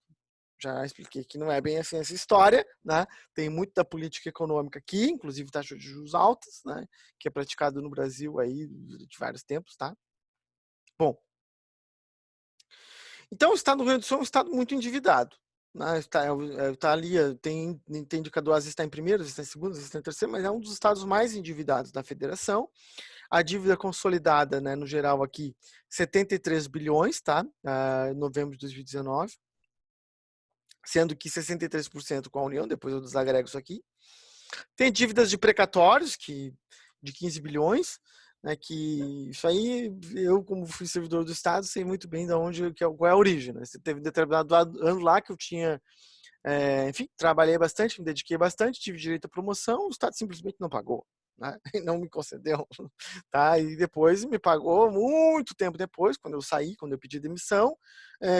Já expliquei que não é bem assim essa história, né? Tem muito da política econômica aqui, inclusive taxa de juros altas, né? Que é praticado no Brasil aí de vários tempos, tá? Bom, então o Estado do Rio Grande do Sul é um Estado muito endividado. Né? Está ali, tem indicador, às vezes está em primeiro, às vezes está em segundo, às vezes está em terceiro, mas é um dos estados mais endividados da federação. A dívida consolidada, né, no geral aqui, 73 bilhões, tá? Em novembro de 2019, sendo que 63% com a União, depois eu desagrego isso aqui. Tem dívidas de precatórios, de 15 bilhões, né, que isso aí, eu como fui servidor do Estado, sei muito bem qual é a origem. Né? Você teve um determinado ano lá que eu tinha, enfim, trabalhei bastante, me dediquei bastante, tive direito à promoção, o Estado simplesmente não pagou. Né? E não me concedeu, tá? E depois me pagou muito tempo depois, quando eu saí, quando eu pedi demissão.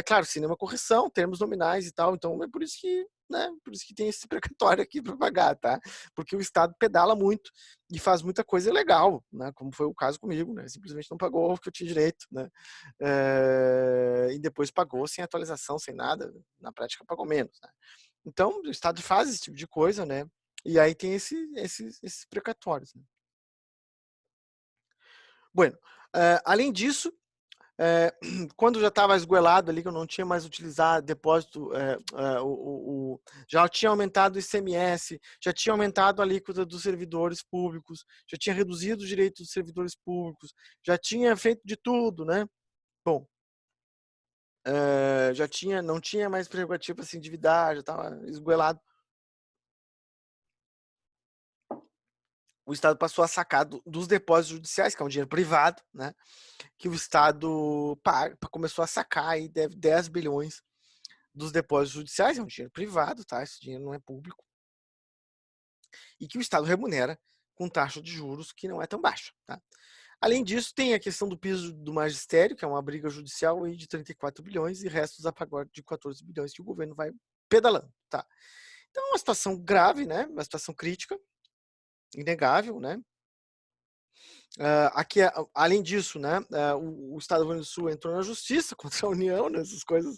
Claro, cinema correção, termos nominais e tal. Então é por isso que, né? Por isso que tem esse precatório aqui para pagar, tá? Porque o Estado pedala muito e faz muita coisa ilegal, né? Como foi o caso comigo, né? Simplesmente não pagou o que eu tinha direito, né? E depois pagou sem atualização, sem nada. Na prática pagou menos, né? Então o Estado faz esse tipo de coisa, né? E aí tem esses precatórios. Né? Bueno, além disso, quando já estava esgoelado ali, que eu não tinha mais utilizado depósito, já tinha aumentado o ICMS, já tinha aumentado a alíquota dos servidores públicos, já tinha reduzido os direitos dos servidores públicos, já tinha feito de tudo, né? Bom, não tinha mais prerrogativa para se endividar, já estava esgoelado. o Estado passou a sacar dos depósitos judiciais, que é um dinheiro privado, né? Que o Estado começou a sacar e deve 10 bilhões dos depósitos judiciais, é um dinheiro privado, tá? Esse dinheiro não é público. E que o Estado remunera com taxa de juros que não é tão baixa, tá? Além disso, tem a questão do piso do magistério, que é uma briga judicial aí de 34 bilhões e restos a pagar de 14 bilhões que o governo vai pedalando, tá? Então, é uma situação grave, né? Uma situação crítica, inegável, né? Aqui, além disso, né, o Estado do Rio Grande do Sul entrou na justiça contra a União, nessas coisas,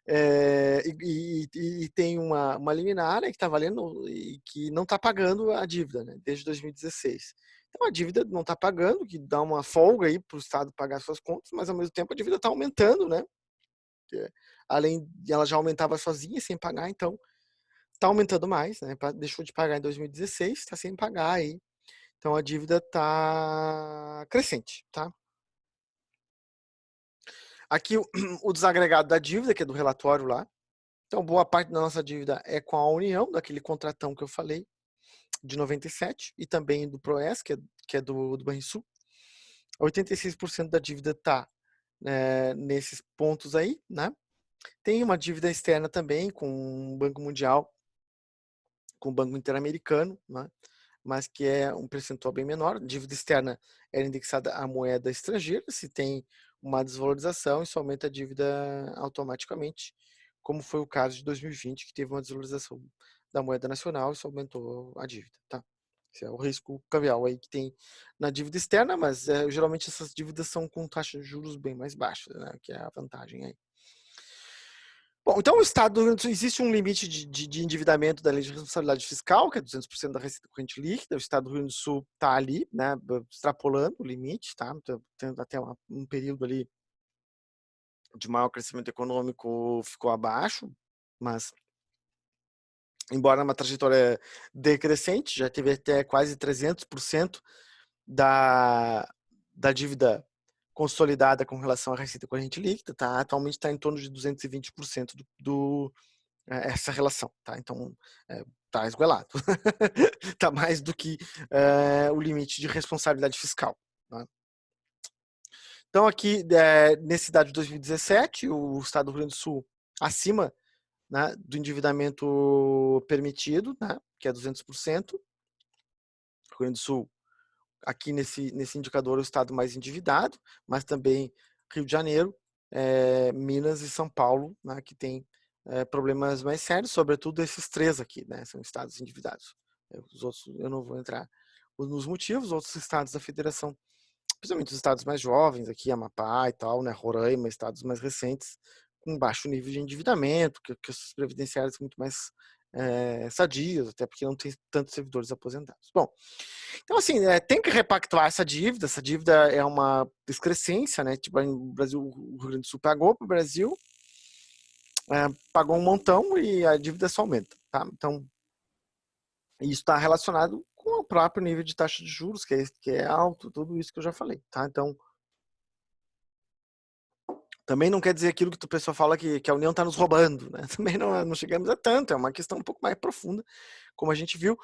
e tem uma liminar, né, que está valendo e que não está pagando a dívida, né, desde 2016. Então a dívida não está pagando, que dá uma folga aí para o Estado pagar suas contas, mas ao mesmo tempo a dívida está aumentando, né? Além de ela já aumentava sozinha sem pagar, então está aumentando mais, né? Deixou de pagar em 2016, está sem pagar aí. Então a dívida está crescente, tá? Aqui o desagregado da dívida, que é do relatório lá. Então, boa parte da nossa dívida é com a União, daquele contratão que eu falei, de 97, e também do PROES, que é do Banrisul. 86% da dívida está nesses pontos aí, né? Tem uma dívida externa também com o Banco Mundial, com o Banco Interamericano, né? Mas que é um percentual bem menor. A dívida externa é indexada à moeda estrangeira. Se tem uma desvalorização, isso aumenta a dívida automaticamente, como foi o caso de 2020, que teve uma desvalorização da moeda nacional, isso aumentou a dívida, tá? Esse é o risco cambial aí que tem na dívida externa, mas geralmente essas dívidas são com taxas de juros bem mais baixas, né? Que é a vantagem aí. Bom, então o Estado do Rio Grande do Sul, existe um limite de endividamento da lei de responsabilidade fiscal, que é 200% da receita corrente líquida. O Estado do Rio Grande do Sul está ali, né, extrapolando o limite, tá? Tendo até um período ali de maior crescimento econômico ficou abaixo, mas embora uma trajetória decrescente, já teve até quase 300% da dívida consolidada com relação à receita corrente líquida, tá? Atualmente está em torno de 220% essa relação, tá? Então, tá esguelado. Tá mais do que o limite de responsabilidade fiscal. Tá? Então, aqui, nesse dado de 2017, o Estado do Rio Grande do Sul acima, né, do endividamento permitido, né, que é 200%. O Rio Grande do Sul, aqui nesse indicador, é o estado mais endividado, mas também Rio de Janeiro, Minas e São Paulo, né, que tem problemas mais sérios, sobretudo esses três aqui, né, são estados endividados. Os outros eu não vou entrar nos motivos, outros estados da federação, principalmente os estados mais jovens aqui, Amapá e tal, né, Roraima, estados mais recentes, com baixo nível de endividamento, que as previdenciárias são muito mais sadias, até porque não tem tantos servidores aposentados. Bom, então assim, tem que repactuar essa dívida é uma excrescência, né, tipo, o Brasil, o Rio Grande do Sul pagou para o Brasil, pagou um montão e a dívida só aumenta, tá? Então, isso está relacionado com o próprio nível de taxa de juros, que é alto, tudo isso que eu já falei, tá? Então, também não quer dizer aquilo que o pessoal fala que a União está nos roubando, né? Também não chegamos a tanto, é uma questão um pouco mais profunda, como a gente viu.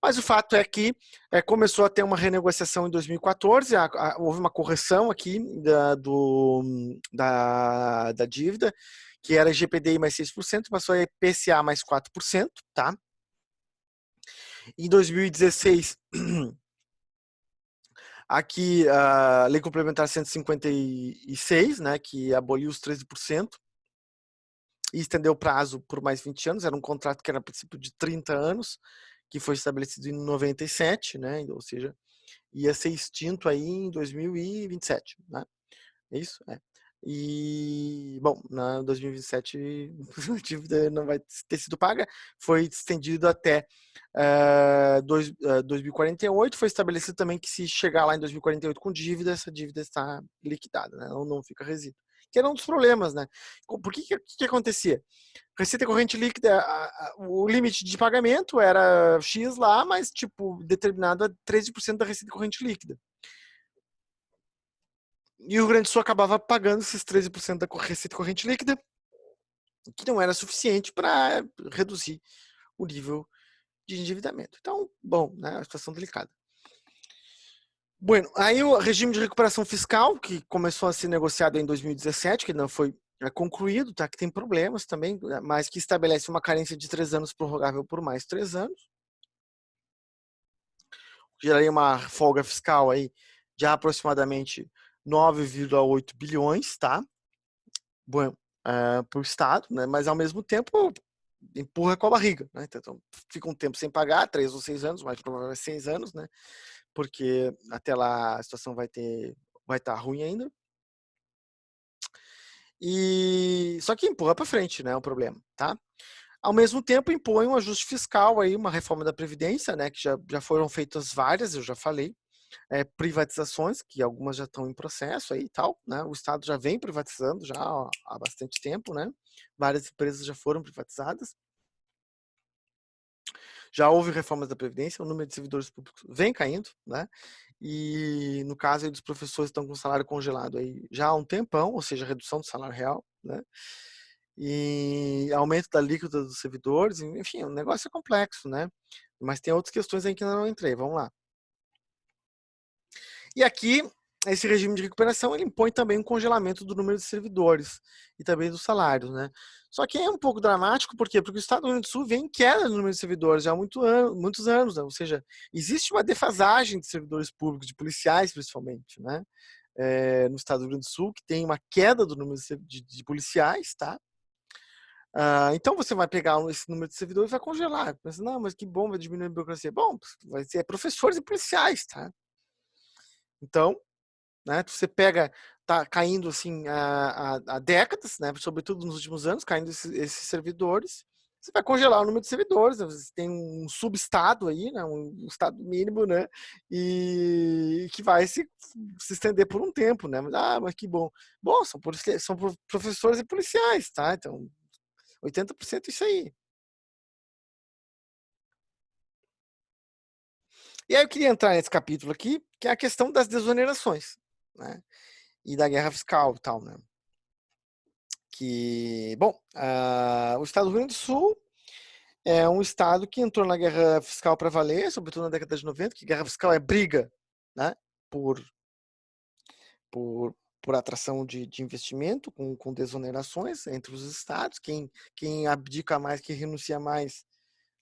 Mas o fato é que começou a ter uma renegociação em 2014, houve uma correção aqui da dívida, que era GPDI mais 6%, passou a IPCA mais 4%, tá? Em 2016, aqui a Lei Complementar 156, né, que aboliu os 13%, e estendeu o prazo por mais 20 anos, era um contrato que era a princípio de 30 anos, que foi estabelecido em 97, né, ou seja, ia ser extinto aí em 2027, né? É isso? É. E, bom, na 2027 a dívida não vai ter sido paga, foi estendido até 2048, foi estabelecido também que se chegar lá em 2048 com dívida, essa dívida está liquidada, né? Não fica resíduo. Que era um dos problemas, né? Por que acontecia? Receita corrente líquida, o limite de pagamento era X lá, mas tipo, determinado a 13% da receita corrente líquida. E o Rio Grande do Sul acabava pagando esses 13% da receita corrente líquida, que não era suficiente para reduzir o nível de endividamento. Então, bom, né, a situação delicada. Bueno, aí o regime de recuperação fiscal, que começou a ser negociado em 2017, que não foi concluído, tá? Que tem problemas também, mas que estabelece uma carência de 3 anos prorrogável por mais 3 anos. Geraria uma folga fiscal aí de aproximadamente 9,8 bilhões, tá? Bueno, para o Estado, né? Mas ao mesmo tempo empurra com a barriga, né? Então fica um tempo sem pagar, 3 ou 6 anos, mais provavelmente 6 anos, né? Porque até lá a situação vai estar ruim ainda. E só que empurra para frente, né? O problema, tá? Ao mesmo tempo impõe um ajuste fiscal aí, uma reforma da previdência, né? Que já foram feitas várias, eu já falei, privatizações, que algumas já estão em processo aí e tal, né? O Estado já vem privatizando já há bastante tempo, né? Várias empresas já foram privatizadas. Já houve reformas da Previdência, o número de servidores públicos vem caindo, né? E no caso aí dos professores estão com o salário congelado aí já há um tempão, ou seja, redução do salário real, né? E aumento da alíquota dos servidores, enfim, o negócio é complexo, né? Mas tem outras questões aí que ainda não entrei, vamos lá. E aqui, esse regime de recuperação, ele impõe também um congelamento do número de servidores e também dos salários, né? Só que é um pouco dramático, por quê? Porque o Estado do Rio Grande do Sul vem em queda no número de servidores já há muitos anos, né? Ou seja, existe uma defasagem de servidores públicos, de policiais principalmente, né? No Estado do Rio Grande do Sul, que tem uma queda do número de policiais, tá? Então você vai pegar esse número de servidores e vai congelar. Pensa, não, mas que bom, vai diminuir a burocracia. Bom, vai ser professores e policiais, tá? Então, né, você pega, tá caindo assim há décadas, né, sobretudo nos últimos anos, caindo esses servidores. Você vai congelar o número de servidores, né, você tem um subestado aí, né, um estado mínimo, né, e que vai se estender por um tempo, né? Mas que bom. Bom, são professores e policiais, tá? Então, 80% é isso aí. E aí eu queria entrar nesse capítulo aqui, que é a questão das desonerações, né? E da guerra fiscal e tal, né? Que, bom, o estado do Rio Grande do Sul é um estado que entrou na guerra fiscal para valer, sobretudo na década de 90, que guerra fiscal é briga, né? Por, por, por atração de investimento, com desonerações entre os estados. Quem abdica mais, quem renuncia mais,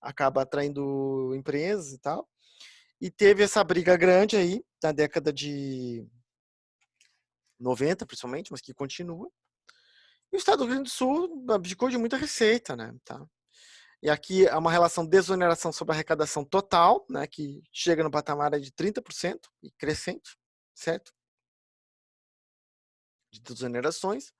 acaba atraindo empresas e tal. E teve essa briga grande aí, na década de 90, principalmente, mas que continua. E o Estado do Rio Grande do Sul abdicou de muita receita, né? Tá? E aqui é uma relação de desoneração sobre a arrecadação total, né? Que chega no patamar de 30% e crescente, certo? De desonerações.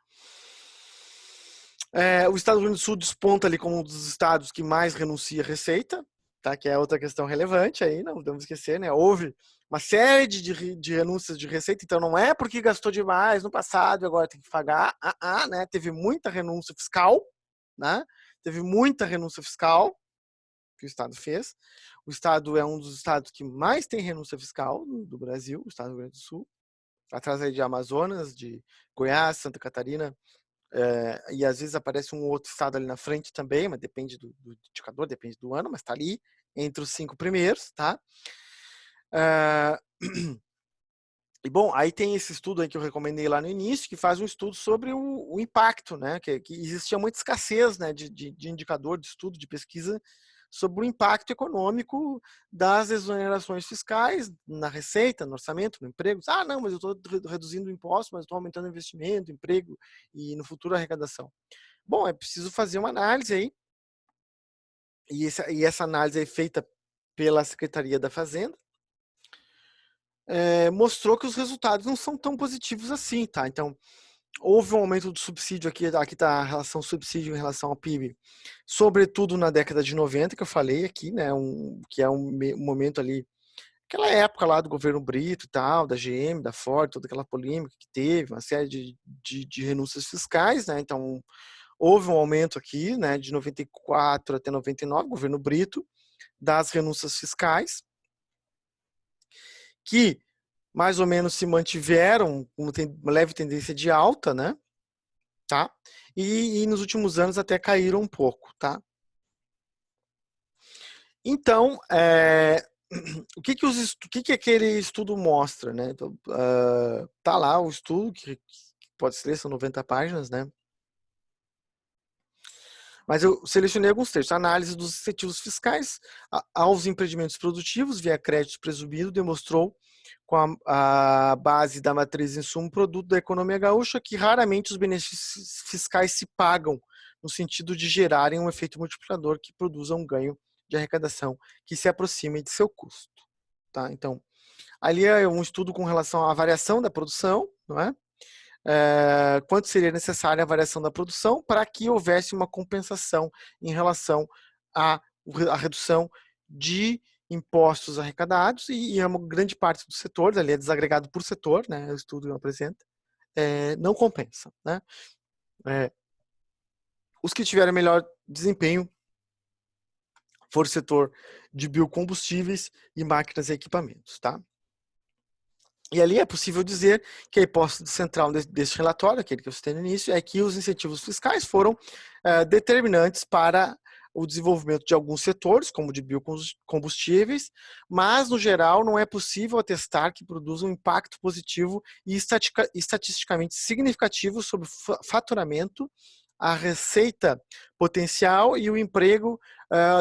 O Estado do Rio Grande do Sul desponta ali como um dos estados que mais renuncia a receita, tá? Que é outra questão relevante aí, não podemos esquecer, né? Houve uma série de renúncias de receita, então não é porque gastou demais no passado e agora tem que pagar, né? Teve muita renúncia fiscal, né? Teve muita renúncia fiscal que o Estado fez. O Estado é um dos estados que mais tem renúncia fiscal do Brasil, o Estado do Rio Grande do Sul, atrás aí de Amazonas, de Goiás, Santa Catarina, e às vezes aparece um outro estado ali na frente também, mas depende do indicador, depende do ano, mas está ali entre os 5 primeiros, tá? E bom, aí tem esse estudo aí que eu recomendei lá no início, que faz um estudo sobre o impacto, né? Que existia muita escassez, né, de indicador, de estudo, de pesquisa sobre o impacto econômico das exonerações fiscais na receita, no orçamento, no emprego. Não, mas eu estou reduzindo o imposto, mas estou aumentando o investimento, emprego e no futuro a arrecadação. Bom, é preciso fazer uma análise aí, e essa análise é feita pela Secretaria da Fazenda, mostrou que os resultados não são tão positivos assim, tá? Então, houve um aumento do subsídio aqui está a relação subsídio em relação ao PIB, sobretudo na década de 90, que eu falei aqui, né? Que é um momento ali, aquela época lá do governo Brito e tal, da GM, da Ford, toda aquela polêmica que teve, uma série de renúncias fiscais, né? Então, houve um aumento aqui, né, de 94 até 99, governo Brito, das renúncias fiscais, que mais ou menos se mantiveram com uma leve tendência de alta, né? Tá? E nos últimos anos até caíram um pouco, tá? Então, o que aquele estudo mostra, né? Então, tá lá o estudo, que pode ser, são 90 páginas, né? Mas eu selecionei alguns textos. Análise dos incentivos fiscais aos empreendimentos produtivos via crédito presumido demonstrou, com a base da matriz insumo-produto da economia gaúcha, que raramente os benefícios fiscais se pagam no sentido de gerarem um efeito multiplicador que produza um ganho de arrecadação que se aproxime de seu custo. Tá? Então, ali é um estudo com relação à variação da produção, não é? Quanto seria necessária a variação da produção para que houvesse uma compensação em relação à redução de impostos arrecadados, e uma grande parte dos setores, ali é desagregado por setor, né, o estudo apresenta, não compensa. Né? Os que tiveram melhor desempenho foram o setor de biocombustíveis e máquinas e equipamentos. Tá? E ali é possível dizer que a hipótese central desse relatório, aquele que eu citei no início, é que os incentivos fiscais foram determinantes para o desenvolvimento de alguns setores, como de biocombustíveis, mas, no geral, não é possível atestar que produzam um impacto positivo e estatisticamente significativo sobre o faturamento, a receita potencial e o emprego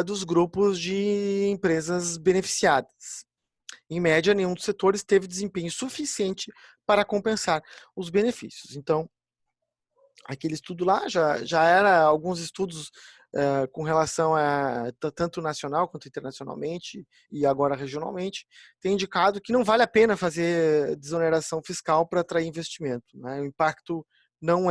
dos grupos de empresas beneficiadas. Em média, nenhum dos setores teve desempenho suficiente para compensar os benefícios. Então, aquele estudo lá já era alguns estudos com relação a tanto nacional quanto internacionalmente e agora regionalmente, tem indicado que não vale a pena fazer desoneração fiscal para atrair investimento. Né? O impacto não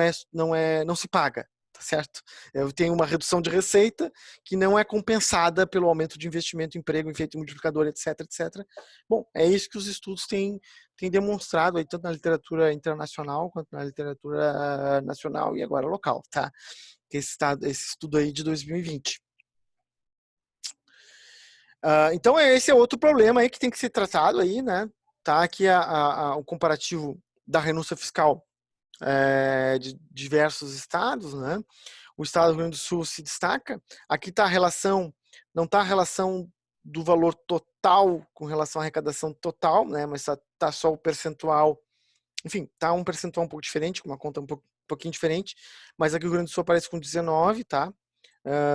se paga. Tá certo? Eu tenho uma redução de receita que não é compensada pelo aumento de investimento, emprego, efeito multiplicador, etc, etc. Bom, é isso que os estudos têm demonstrado, aí, tanto na literatura internacional quanto na literatura nacional e agora local, tá? Esse estudo aí de 2020. Então, esse é outro problema aí que tem que ser tratado aí, né? Tá aqui o comparativo da renúncia fiscal de diversos estados, né? O estado do Rio Grande do Sul se destaca. Aqui está a relação, não está a relação do valor total com relação à arrecadação total, né? Mas está só o percentual. Enfim, está um percentual um pouco diferente, com uma conta um pouquinho diferente. Mas aqui o Rio Grande do Sul aparece com 19, tá?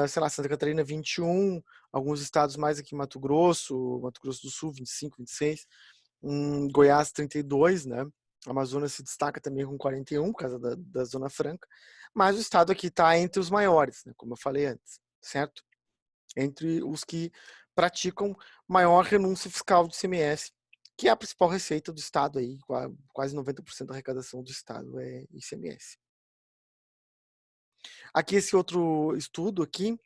Sei lá, Santa Catarina 21, alguns estados mais aqui, Mato Grosso do Sul 25, 26, Goiás 32, né? Amazonas se destaca também com 41, por causa da Zona Franca, mas o estado aqui está entre os maiores, né, como eu falei antes, certo? Entre os que praticam maior renúncia fiscal do ICMS, que é a principal receita do estado, aí, quase 90% da arrecadação do estado é ICMS. Aqui esse outro estudo aqui,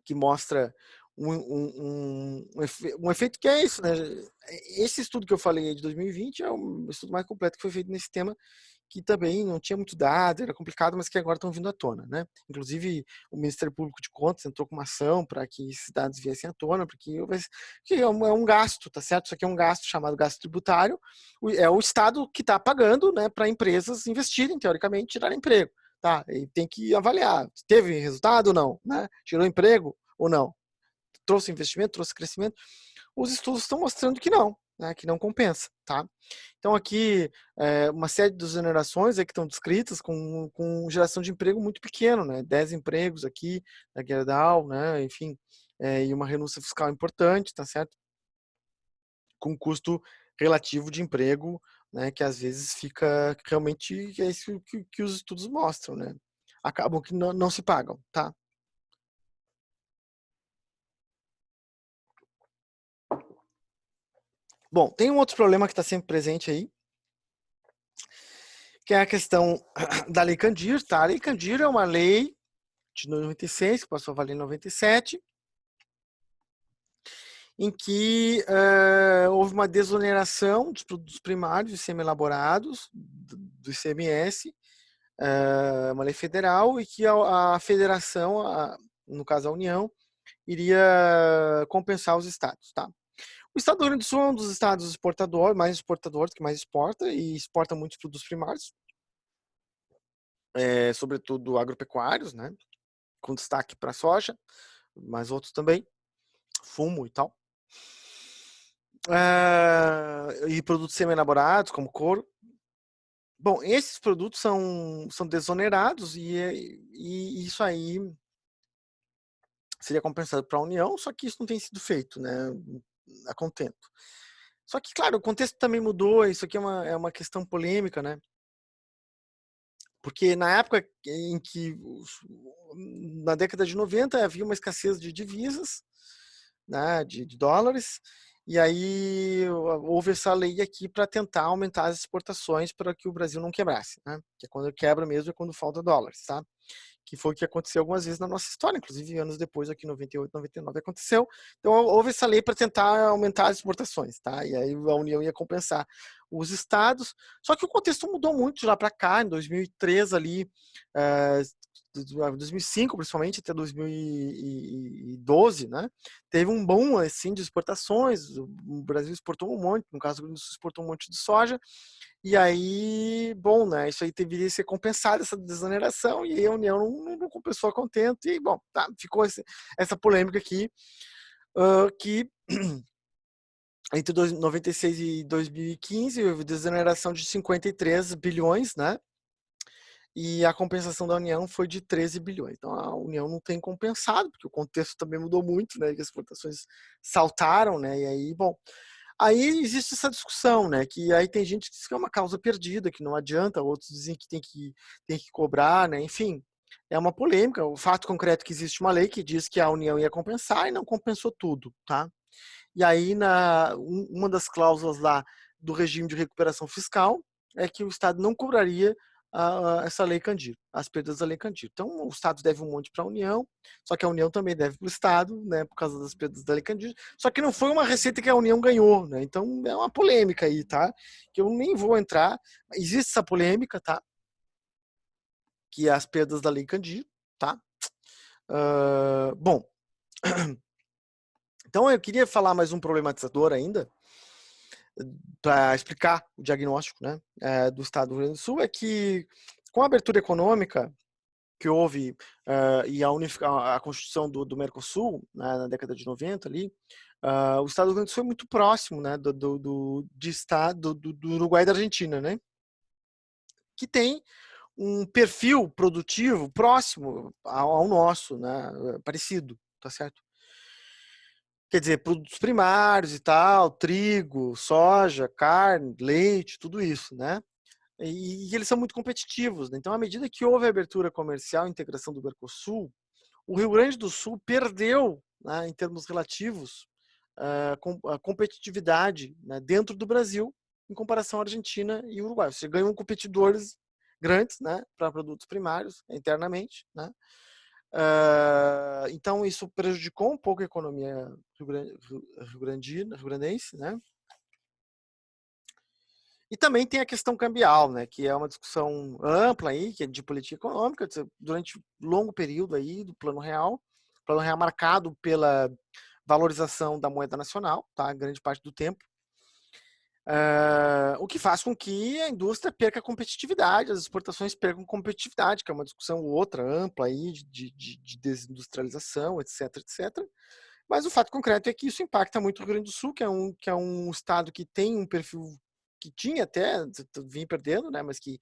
que mostra um efeito que é isso, né? Esse estudo que eu falei de 2020 é o estudo mais completo que foi feito nesse tema, que também não tinha muito dado, era complicado, mas que agora estão vindo à tona, né? Inclusive, o Ministério Público de Contas entrou com uma ação para que esses dados viessem à tona, porque é um gasto, tá certo? Isso aqui é um gasto chamado gasto tributário, é o Estado que está pagando, né, para empresas investirem, teoricamente, tirarem emprego, tá? E tem que avaliar, teve resultado ou não, né? Gerou emprego ou não? Trouxe investimento, trouxe crescimento? Os estudos estão mostrando que não, né, que não compensa, tá? Então aqui uma série de exonerações que estão descritas com geração de emprego muito pequeno, né? 10 empregos aqui na Gerdau, né? Enfim, e uma renúncia fiscal importante, tá certo? Com custo relativo de emprego, né? Que às vezes fica realmente é isso que os estudos mostram, né? Acabam que não se pagam, tá? Bom, tem um outro problema que está sempre presente aí, que é a questão da Lei Candir, tá? A Lei Candir é uma lei de 96, que passou a valer em 97, em que houve uma desoneração dos produtos primários e semi-elaborados do ICMS, uma lei federal, e que a federação, no caso a União, iria compensar os estados, tá? O estado do Rio Grande do Sul é um dos estados mais exportadores, que mais exporta, e exporta muitos produtos primários, sobretudo agropecuários, né? Com destaque para soja, mas outros também, fumo e tal. E produtos semi-elaborados, como couro. Bom, esses produtos são desonerados e isso aí seria compensado para a União, só que isso não tem sido feito, né, a contento. Só que, claro, o contexto também mudou, isso aqui é uma questão polêmica, né? Porque na época em que, na década de 90, havia uma escassez de divisas, né, de dólares, e aí houve essa lei aqui para tentar aumentar as exportações para que o Brasil não quebrasse, né? Que é quando quebra mesmo, é quando falta dólares, tá? Que foi o que aconteceu algumas vezes na nossa história, inclusive anos depois, aqui em 98, 99 aconteceu. Então houve essa lei para tentar aumentar as exportações, tá? E aí a União ia compensar os estados. Só que o contexto mudou muito de lá para cá, em 2003 ali, 2005 principalmente até 2012, né? Teve um boom assim de exportações. O Brasil exportou um monte, no caso do Rio Grande do Sul exportou um monte de soja. E aí, bom, né? Isso aí deveria ser compensado, essa desoneração, e aí a União não compensou a contento, e bom, tá, ficou essa polêmica aqui, que entre 96 e 2015 houve desoneração de 53 bilhões, né? E a compensação da União foi de 13 bilhões. Então a União não tem compensado, porque o contexto também mudou muito, né? Que as exportações saltaram, né? E aí, bom, aí existe essa discussão, né? Que aí tem gente que diz que é uma causa perdida, que não adianta, outros dizem que tem que cobrar, né? Enfim, é uma polêmica. O fato concreto é que existe uma lei que diz que a União ia compensar e não compensou tudo, tá? E aí, uma das cláusulas lá do regime de recuperação fiscal é que o Estado não cobraria essa lei Candir, as perdas da lei Candir. Então, o Estado deve um monte para a União, só que a União também deve para o Estado, né, por causa das perdas da lei Candir. Só que não foi uma receita que a União ganhou, né? Então, é uma polêmica aí, tá? Que eu nem vou entrar. Existe essa polêmica, tá? Que é as perdas da lei Candir, tá? Bom, então eu queria falar mais um problematizador ainda, para explicar o diagnóstico, né, do Estado do Rio Grande do Sul, é que com a abertura econômica que houve e a constituição do Mercosul, né, na década de 90 ali, o Estado do Rio Grande do Sul é muito próximo, né, de estado do Uruguai e da Argentina, né, que tem um perfil produtivo próximo ao nosso, né, parecido, tá certo? Quer dizer, produtos primários e tal, trigo, soja, carne, leite, tudo isso, né? E eles são muito competitivos, né? Então, à medida que houve a abertura comercial e integração do Mercosul, o Rio Grande do Sul perdeu, né, em termos relativos, a competitividade, né, dentro do Brasil, em comparação à Argentina e Uruguai. Você ganham competidores grandes, né, para produtos primários internamente, né? Então isso prejudicou um pouco a economia rio-grandense, né? E também tem a questão cambial, né, que é uma discussão ampla aí, que é de política econômica, durante longo período aí do Plano Real marcado pela valorização da moeda nacional, tá, grande parte do tempo, o que faz com que a indústria perca competitividade, as exportações percam competitividade, que é uma discussão outra, ampla aí, de desindustrialização, etc, etc. Mas o fato concreto é que isso impacta muito o Rio Grande do Sul, que é um estado que tem um perfil, que tinha até, vim perdendo, né, mas que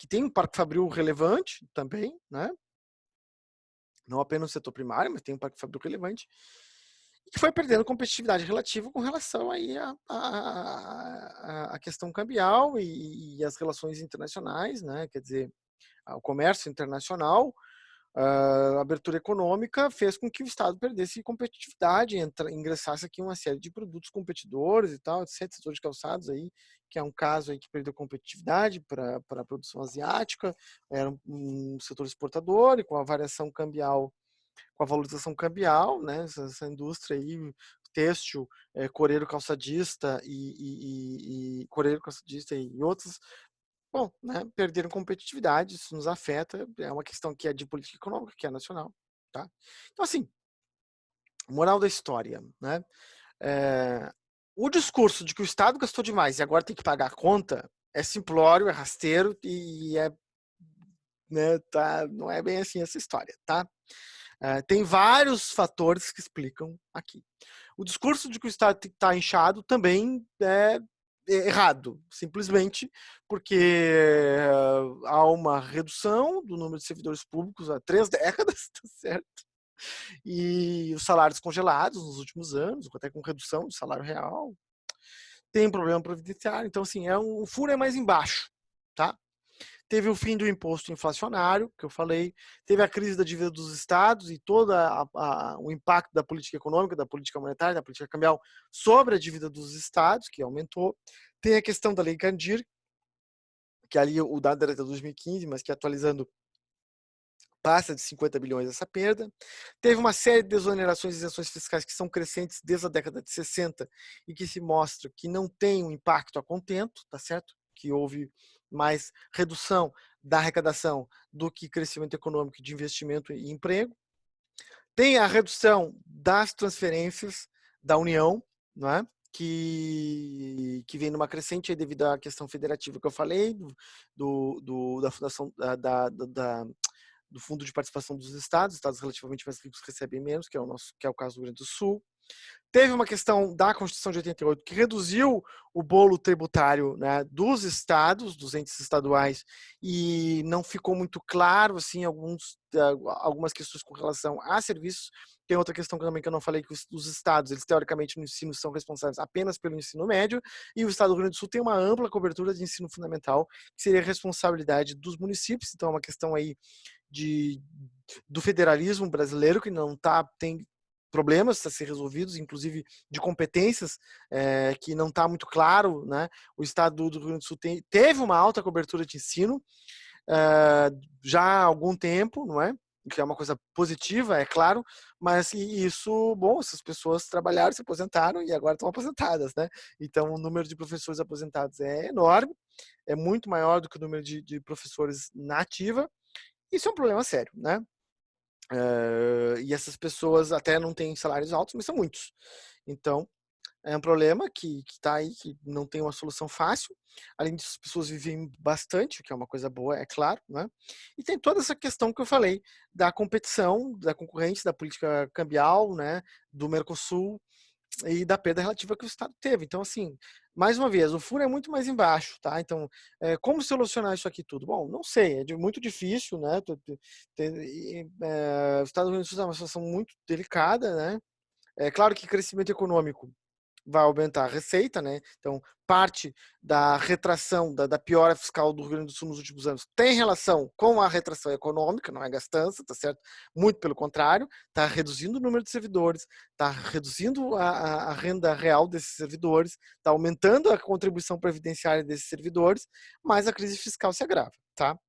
tem um parque fabril relevante também, né, não apenas no setor primário, mas tem um parque fabril relevante, e que foi perdendo competitividade relativa com relação aí a questão cambial e as relações internacionais, né, quer dizer, o comércio internacional, a abertura econômica fez com que o Estado perdesse competitividade, ingressasse aqui uma série de produtos competidores e tal, etc. Setor de calçados aí, que é um caso aí que perdeu competitividade para a produção asiática, era um setor exportador e com a variação cambial, com a valorização cambial, né, essa indústria aí, têxtil, coreiro calçadista e coreiro calçadista e outros, bom, né, perderam competitividade, isso nos afeta, é uma questão que é de política econômica, que é nacional, tá? Então, assim, moral da história, né? É, o discurso de que o Estado gastou demais e agora tem que pagar a conta é simplório, é rasteiro e é, né, tá, não é bem assim essa história, tá? Tem vários fatores que explicam aqui. O discurso de que o Estado está inchado também é errado, simplesmente porque há uma redução do número de servidores públicos há 3 décadas, tá certo? E os salários congelados nos últimos anos, até com redução do salário real, tem um problema previdenciário, então assim, o furo é mais embaixo, tá? Teve o fim do imposto inflacionário, que eu falei, teve a crise da dívida dos estados e todo o impacto da política econômica, da política monetária, da política cambial sobre a dívida dos estados, que aumentou. Tem a questão da Lei Candir, que ali o dado era de 2015, mas que atualizando passa de 50 bilhões essa perda. Teve uma série de desonerações e isenções fiscais que são crescentes desde a década de 60 e que se mostra que não tem um impacto a contento, tá certo? Que houve mais redução da arrecadação do que crescimento econômico de investimento e emprego. Tem a redução das transferências da União, não é? Que vem numa crescente devido à questão federativa que eu falei, da fundação do Fundo de Participação dos estados relativamente mais ricos recebem menos, que é o caso do Rio Grande do Sul. Teve uma questão da Constituição de 88 que reduziu o bolo tributário, né, dos estados, dos entes estaduais, e não ficou muito claro assim algumas questões com relação a serviços. Tem outra questão também que eu não falei, que os estados, eles teoricamente no ensino são responsáveis apenas pelo ensino médio, e o estado do Rio Grande do Sul tem uma ampla cobertura de ensino fundamental, que seria responsabilidade dos municípios. Então é uma questão aí do federalismo brasileiro, que não tem problemas a ser resolvidos, inclusive de competências, que não está muito claro, né? O estado do Rio Grande do Sul teve uma alta cobertura de ensino já há algum tempo, não é? O que é uma coisa positiva, é claro, mas isso, bom, essas pessoas trabalharam, se aposentaram e agora estão aposentadas, né? Então o número de professores aposentados é enorme, é muito maior do que o número de professores na ativa. Isso é um problema sério, né? E essas pessoas até não têm salários altos, mas são muitos. Então, é um problema que está aí, que não tem uma solução fácil. Além disso, as pessoas vivem bastante, o que é uma coisa boa, é claro, né? E tem toda essa questão que eu falei da competição, da concorrência, da política cambial, né? Do Mercosul, e da perda relativa que o Estado teve. Então, assim, mais uma vez, o furo é muito mais embaixo, tá? Então, como solucionar isso aqui tudo? Bom, não sei, muito difícil, né? O Estado do Rio Grande do Sul está numa situação muito delicada, né? É claro que crescimento econômico vai aumentar a receita, né? Então, parte da retração, da piora fiscal do Rio Grande do Sul nos últimos anos tem relação com a retração econômica, não é gastança, tá certo? Muito pelo contrário, está reduzindo o número de servidores, está reduzindo a renda real desses servidores, está aumentando a contribuição previdenciária desses servidores, mas a crise fiscal se agrava, tá?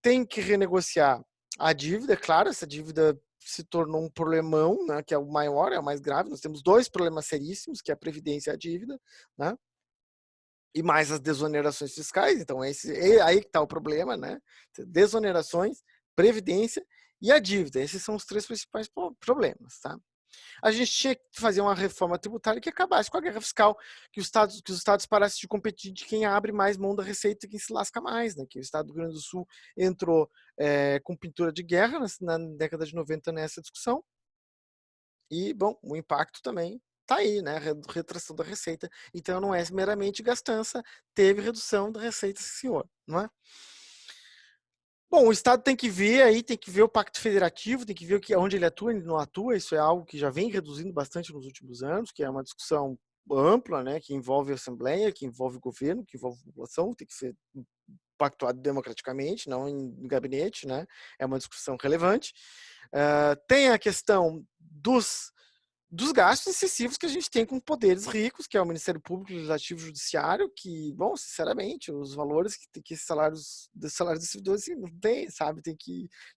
Tem que renegociar a dívida, é claro, essa dívida se tornou um problemão, né, que é o maior, é o mais grave. Nós temos 2 problemas seríssimos, que é a previdência e a dívida, né? E mais as desonerações fiscais. Então é aí que está o problema, né? Desonerações, previdência e a dívida. Esses são os 3 principais problemas, tá? A gente tinha que fazer uma reforma tributária que acabasse com a guerra fiscal, que os estados parassem de competir de quem abre mais mão da receita e quem se lasca mais, né? Que o estado do Rio Grande do Sul entrou com pintura de guerra na década de 90 nessa discussão, e, bom, o impacto também está aí, né? Retração da receita. Então não é meramente gastança, teve redução da receita, sim, senhor, não é? Bom, o Estado tem que ver aí, tem que ver o Pacto Federativo, tem que ver onde ele atua, ele não atua. Isso é algo que já vem reduzindo bastante nos últimos anos, que é uma discussão ampla, né, que envolve a Assembleia, que envolve o governo, que envolve a população, tem que ser pactuado democraticamente, não em gabinete, né? É uma discussão relevante. Tem a questão dos gastos excessivos que a gente tem com poderes ricos, que é o Ministério Público, Legislativo e Judiciário, que, bom, sinceramente, os valores que esses salários dos servidores assim, não tem, sabe?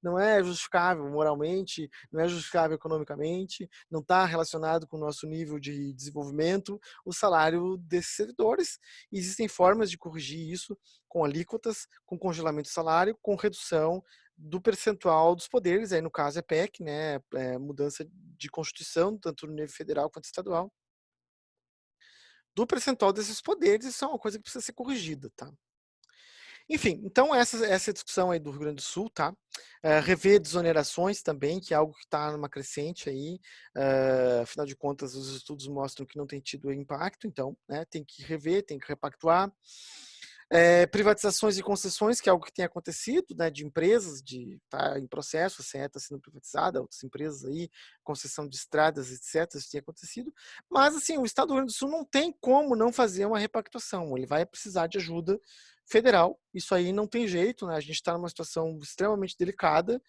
Não é justificável moralmente, não é justificável economicamente, não está relacionado com o nosso nível de desenvolvimento, o salário desses servidores. Existem formas de corrigir isso com alíquotas, com congelamento do salário, com redução do percentual dos poderes, aí no caso é PEC, né, mudança de Constituição, tanto no nível federal quanto estadual, do percentual desses poderes. Isso é uma coisa que precisa ser corrigida, tá? Enfim, então essa discussão aí do Rio Grande do Sul, tá? Rever desonerações também, que é algo que está numa crescente aí, afinal de contas, os estudos mostram que não tem tido impacto, então, né, tem que rever, tem que repactuar. Privatizações e concessões, que é algo que tem acontecido, né, de empresas, de tá em processo, a CE está sendo privatizada, outras empresas aí, concessão de estradas, etc., isso tem acontecido. Mas, assim, o Estado do Rio Grande do Sul não tem como não fazer uma repactuação, ele vai precisar de ajuda federal, isso aí não tem jeito, né? A gente está numa situação extremamente delicada,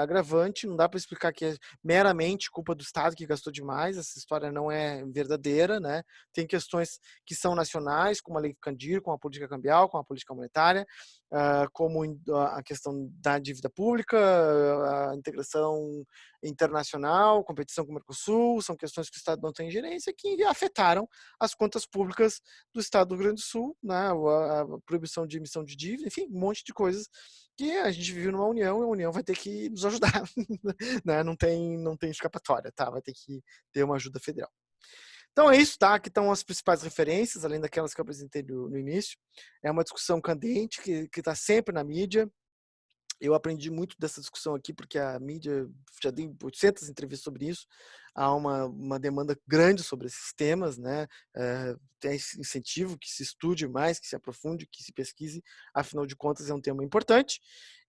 agravante, não dá para explicar que é meramente culpa do Estado que gastou demais, essa história não é verdadeira, né? Tem questões que são nacionais, como a Lei Candir, com a política cambial, com a política monetária, como a questão da dívida pública, a integração internacional, competição com o Mercosul, são questões que o Estado não tem gerência, que afetaram as contas públicas do Estado do Rio Grande do Sul, né, a proibição de emissão de dívida, enfim, um monte de coisas que a gente vive numa união e a união vai ter que nos ajudar, né, não tem escapatória, tá, vai ter que ter uma ajuda federal. Então é isso, tá? Aqui estão as principais referências, além daquelas que eu apresentei no início. É uma discussão candente que está sempre na mídia. Eu aprendi muito dessa discussão aqui, porque a mídia já dei 800 entrevistas sobre isso. Há uma demanda grande sobre esses temas, né? Tem incentivo que se estude mais, que se aprofunde, que se pesquise. Afinal de contas, é um tema importante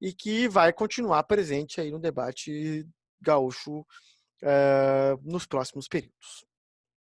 e que vai continuar presente aí no debate gaúcho nos próximos períodos.